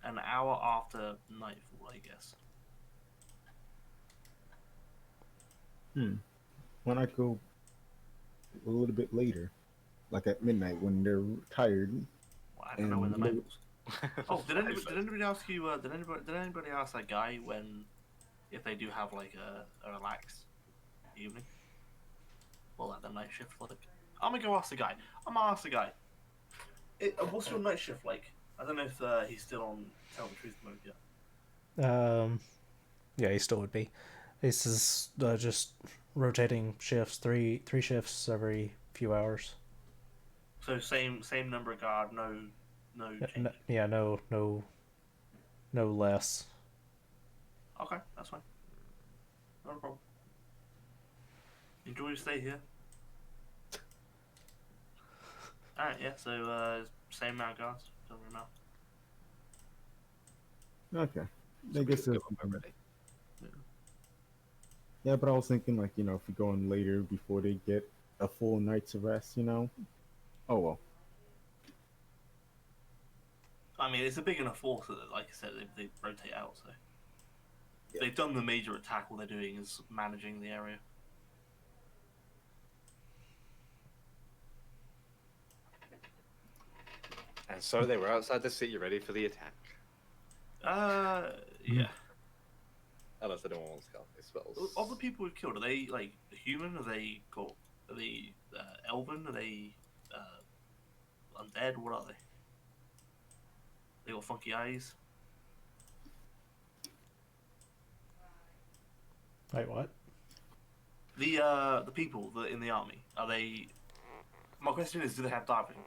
an hour after nightfall, I guess. When I go a little bit later, like at midnight when they're tired. Well, I don't know when the night was. Oh, did anybody ask you? Did anybody ask that guy if they do have like a relaxed evening? Well, like the night shift like. I'm gonna go ask the guy. What's your night shift like? I don't know if he's still on Tell the Truth mode yet. Yeah, he still would be. This is just rotating shifts, three shifts every few hours. So same number of guard, no change. No less. Okay, that's fine. Not a problem. Enjoy your stay here. Alright, yeah, so same amount of guards, doesn't really matter. Okay. I guess we that's go already. Yeah, but I was thinking if we go in later before they get a full night's rest, Oh well. I mean, it's a big enough force that, like I said, they rotate out, so. Yeah. They've done the major attack, all they're doing is managing the area. And so they were outside the city ready for the attack. Yeah. Unless they don't want to scout their spells. Of the people we've killed, are they like human? Are they elven? Are they undead? What are they? They got funky eyes. Wait, what? The people that in the army, are they? My question is, do they have diving?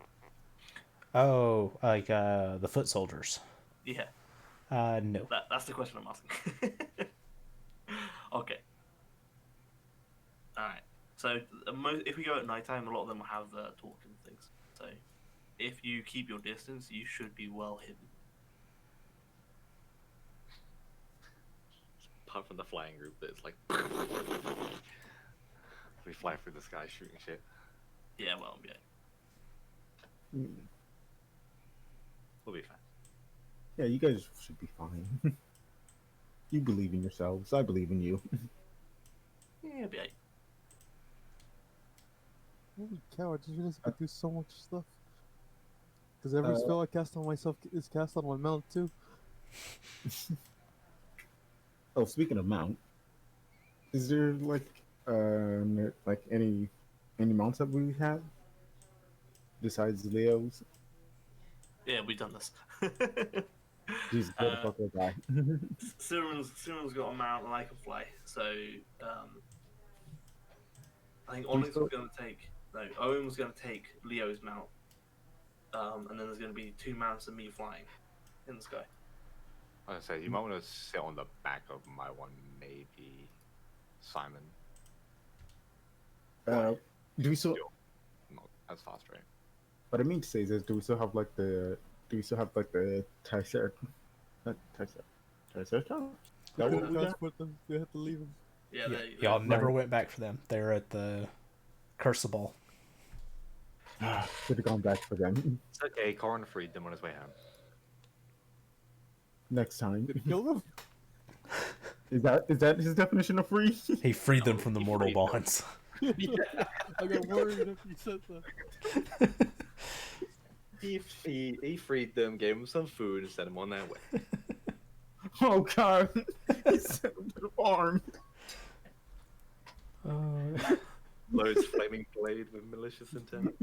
Oh, like the foot soldiers. Yeah. No. That's the question I'm asking. Okay. Alright. So, if we go at nighttime, a lot of them have talking things. So, if you keep your distance, you should be well hidden. Apart from the flying group, that's like we fly through the sky shooting shit. Yeah, well, yeah. We'll be fine. Yeah, you guys should be fine. You believe in yourselves. I believe in you. Yeah, be right. Holy cow, I just realized I could do so much stuff. Because every spell I cast on myself is cast on my mount too. Oh, speaking of mount, is there any mounts that we have besides Leo's? Yeah, we've done this. Jesus, motherfucker, die. Siren's got a mount and I can fly, so I think Onyx is going to take No, Owen was going to take Leo's mount. And then there's going to be 2 mounts and me flying in the sky. Like I say, you might want to sit on the back of my one, maybe Simon. Do we still? Not as fast, right? What I mean to say is, do we still have like the Triceratops? Triceratops? That what we got? Transport them. They have to leave them. Yeah, Yeah, they y'all never Right. went back for them. They're at the Crucible. Should have gone back for them It's okay. Corin freed them on his way home. next time. Kill them. Is that his definition of free? He freed them from the he mortal freed them. bonds. I got worried if you said that. He freed them, gave them some food, and sent them on their way. Oh god, he sent him to the farm. Loads flaming blade with malicious intent.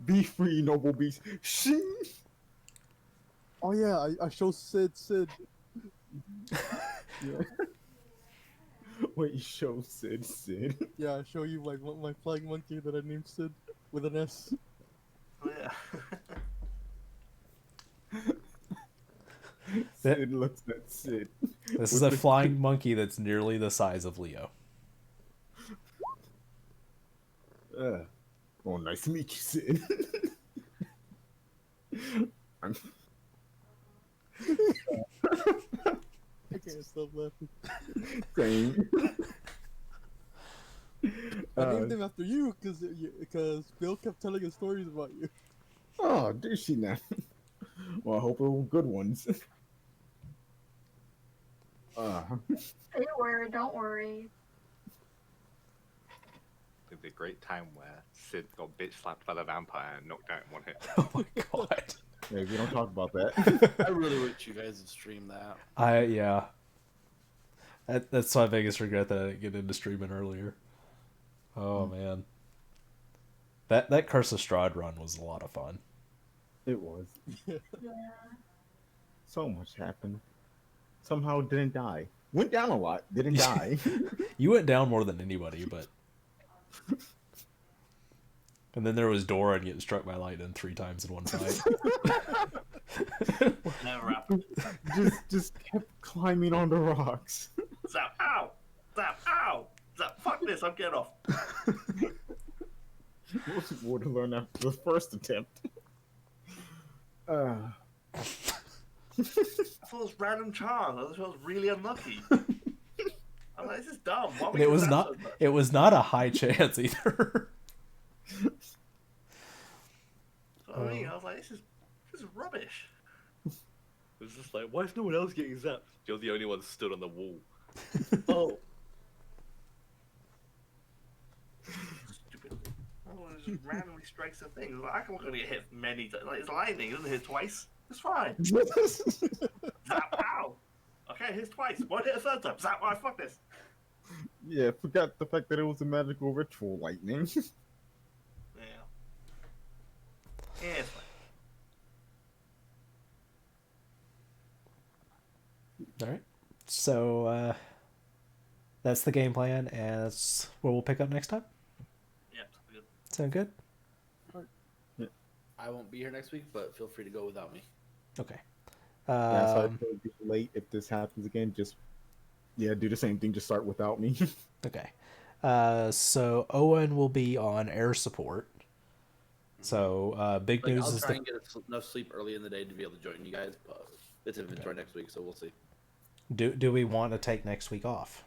Be free, noble beast. Shing. Oh yeah, I show Sid. Yeah, Wait, show Sid. yeah, I show you my flying monkey that I named Sid with an S. Oh, yeah. Sid looks at Sid. This is a flying monkey that's nearly the size of Leo. Oh, nice to meet you, Sid. I can't stop laughing. Same. I named him after you because Bill kept telling us stories about you. Oh, did she now? Well, I hope they're good ones. They were, don't worry. It'd be a great time where Sid got bitch slapped by the vampire and knocked out in one hit. Oh my god. Hey, we don't talk about that. I really wish you guys would stream that. Yeah. That's my biggest regret that I didn't get into streaming earlier. Oh man. That Curse of Strahd run was a lot of fun. It was. Yeah. So much happened. Somehow didn't die. Went down a lot. Didn't die. You went down more than anybody, but. And then there was Doran getting struck by lightning 3 times in one fight. Never happened. just kept climbing on the rocks. Zap, ow! Zap, ow! Zap, fuck this, I'm getting off. Most would have learned after the first attempt. I thought it was random charms. I thought it was really unlucky. I'm like, this is dumb. Why And it was not a high chance either. I mean, I was like, this is rubbish. It was just like, why is no one else getting zapped? You're the only one stood on the wall. Oh. Stupid. Oh, it just randomly strikes a thing. Like, I'm not going to get hit many times. Like, it's lightning. It doesn't hit twice. It's fine. Zap, ow! Okay, hits twice. Won't hit a third time. Zap, why, fuck this. Yeah, forgot the fact that it was a magical ritual lightning. Yeah. Yeah, it's fine. All right. So that's the game plan, and that's where we'll pick up next time. Yep, good. Sound good? I won't be here next week, but feel free to go without me. Okay. Yeah, so if it'll be late if this happens again, just do the same thing, just start without me. Okay. So Owen will be on air support. So big Like, news I'll is try that and get enough sleep early in the day to be able to join you guys, but it's inventory next week, so we'll see. do we want to take next week off?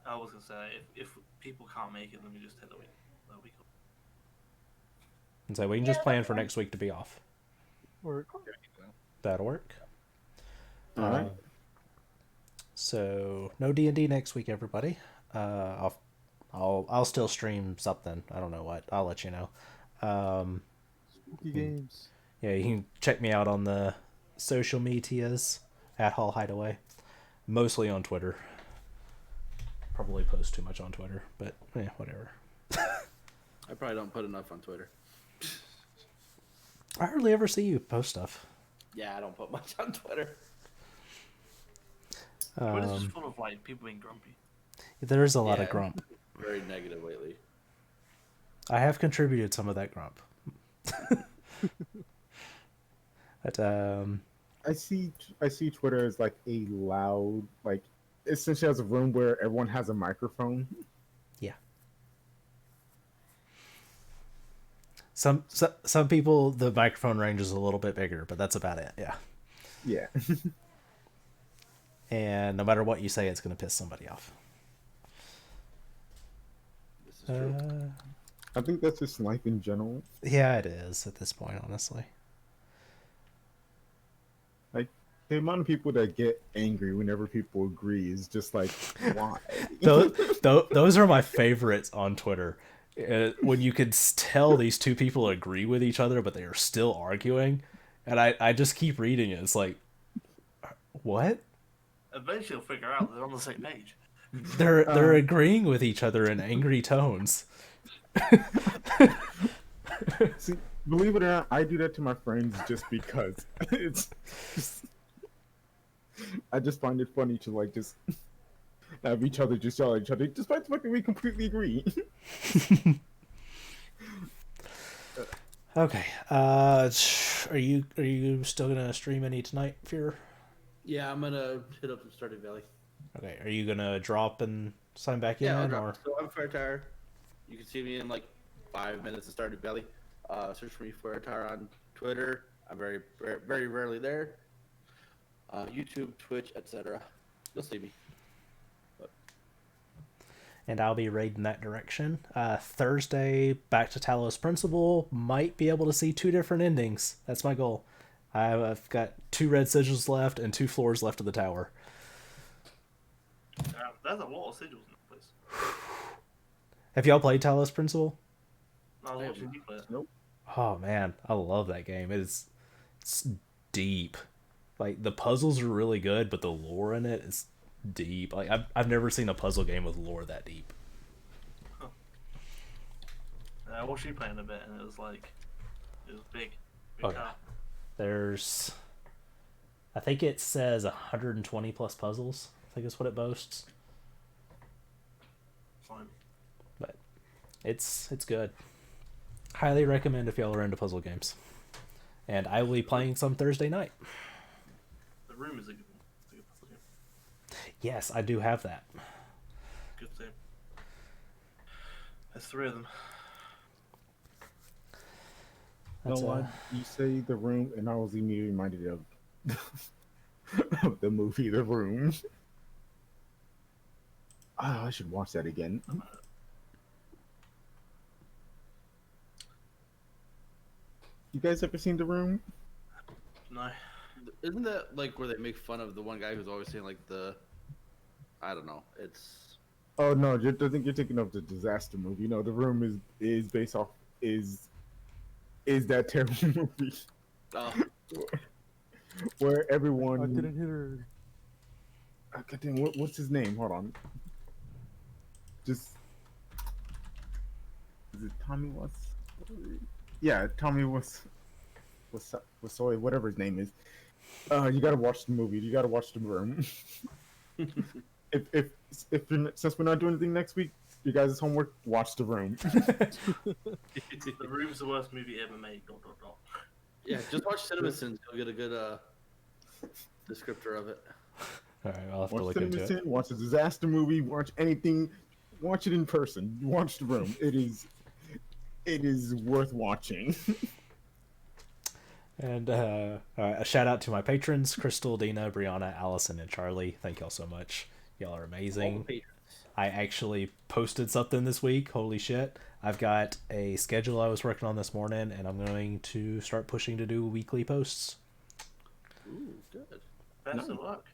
I was gonna say if people can't make it, then we just take the week off. And so we can just plan for next week to be off. Or That'll work. All right. So no D&D next week, everybody. I'll still stream something. I don't know what. I'll let you know. spooky games. Yeah, you can check me out on the social medias at Hall Hideaway, mostly on Twitter. Probably post too much on Twitter, but whatever. I probably don't put enough on Twitter. I hardly ever see you post stuff. Yeah, I don't put much on Twitter. Twitter's just full of like people being grumpy. There is a lot of Yeah. grump. Very negative lately. I have contributed some of that grump. But I see Twitter as like a loud, like essentially as a room where everyone has a microphone. yeah. Some people the microphone range is a little bit bigger, but that's about it. Yeah. Yeah. And no matter what you say, it's going to piss somebody off. This is true. I think that's just life in general. Yeah, it is at this point, honestly. Like the amount of people that get angry whenever people agree is just like, why? Those are my favorites on Twitter. When you can tell these two people agree with each other, but they are still arguing, and I just keep reading it. It's like, what? Eventually, you'll figure out they're on the same page. They're agreeing with each other in angry tones. See, believe it or not, I do that to my friends just because it's. I just find it funny to like just have each other just yell at each other, despite the fact that we completely agree. Okay. Are you still gonna stream any tonight, Fear? Yeah, I'm gonna hit up the Stardew Valley. Okay. Are you gonna drop and sign back Yeah, I'll in, drop. or? So I'm Fair Tire. You can see me in like 5 minutes of Stardew Valley. Search for me Fair Tire on Twitter. I'm very, very rarely there. YouTube, Twitch, etc. You'll see me. And I'll be raiding that direction. Thursday, back to Talos Principle. Might be able to see 2 different endings. That's my goal. I've got 2 red sigils left and 2 floors left of the tower. That's a lot of sigils in that place. Have y'all played Talos Principle? I was watching you play it. Nope. Oh man, I love that game. It's deep. Like the puzzles are really good, but the lore in it is deep. Like I've never seen a puzzle game with lore that deep. I watched you playing a bit, and it was big. Oh, yeah. There's, I think it says 120 plus puzzles. I think is what it boasts. Fine. But it's good. Highly recommend if y'all are into puzzle games. And I will be playing some Thursday night. The Room is a good one. It's a good puzzle game. Yes, I do have that. Good thing. There's 3 of them. No, what? You say The Room, and I was immediately reminded of of the movie The Room. I should watch that again. You guys ever seen The Room? No. Isn't that like where they make fun of the one guy who's always saying like I don't know. It's. Oh no, I think you're thinking of the disaster movie. No, The Room is based off is that terrible movie Oh. where everyone. I didn't hit her. Goddamn, what's his name? Hold on. Just is it Tommy What's? Yeah, Tommy what's whatever his name is. You gotta watch the movie. You gotta watch The Room. if since we're not doing anything next week, you guys' homework, watch The Room. The Room's the worst movie ever made. ... Yeah, just watch Cinema Sins. You'll get a good descriptor of it. All right, I'll have to Watch look into Cinema it. Sin, watch a disaster movie, watch anything, watch it in person. Watch The Room. It is worth watching. And a shout out to my patrons, Crystal, Dina, Brianna, Allison, and Charlie. Thank y'all so much. Y'all are All the amazing. patrons. I actually posted something this week. Holy shit. I've got a schedule I was working on this morning, and I'm going to start pushing to do weekly posts. Ooh, good. Best of luck.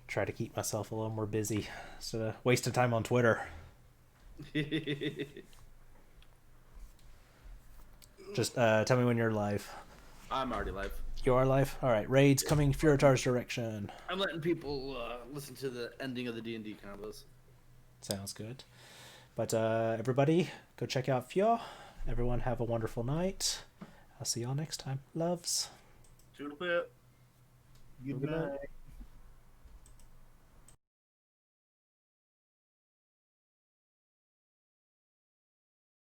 Try to keep myself a little more busy instead of wasting time on Twitter. Just tell me when you're live. I'm already live. You are live? Alright, raids coming Furitar's direction. I'm letting people listen to the ending of the D&D combos. Sounds good. But everybody, go check out Fjord. Everyone have a wonderful night. I'll see y'all next time. Loves. Toodle bit. Good night.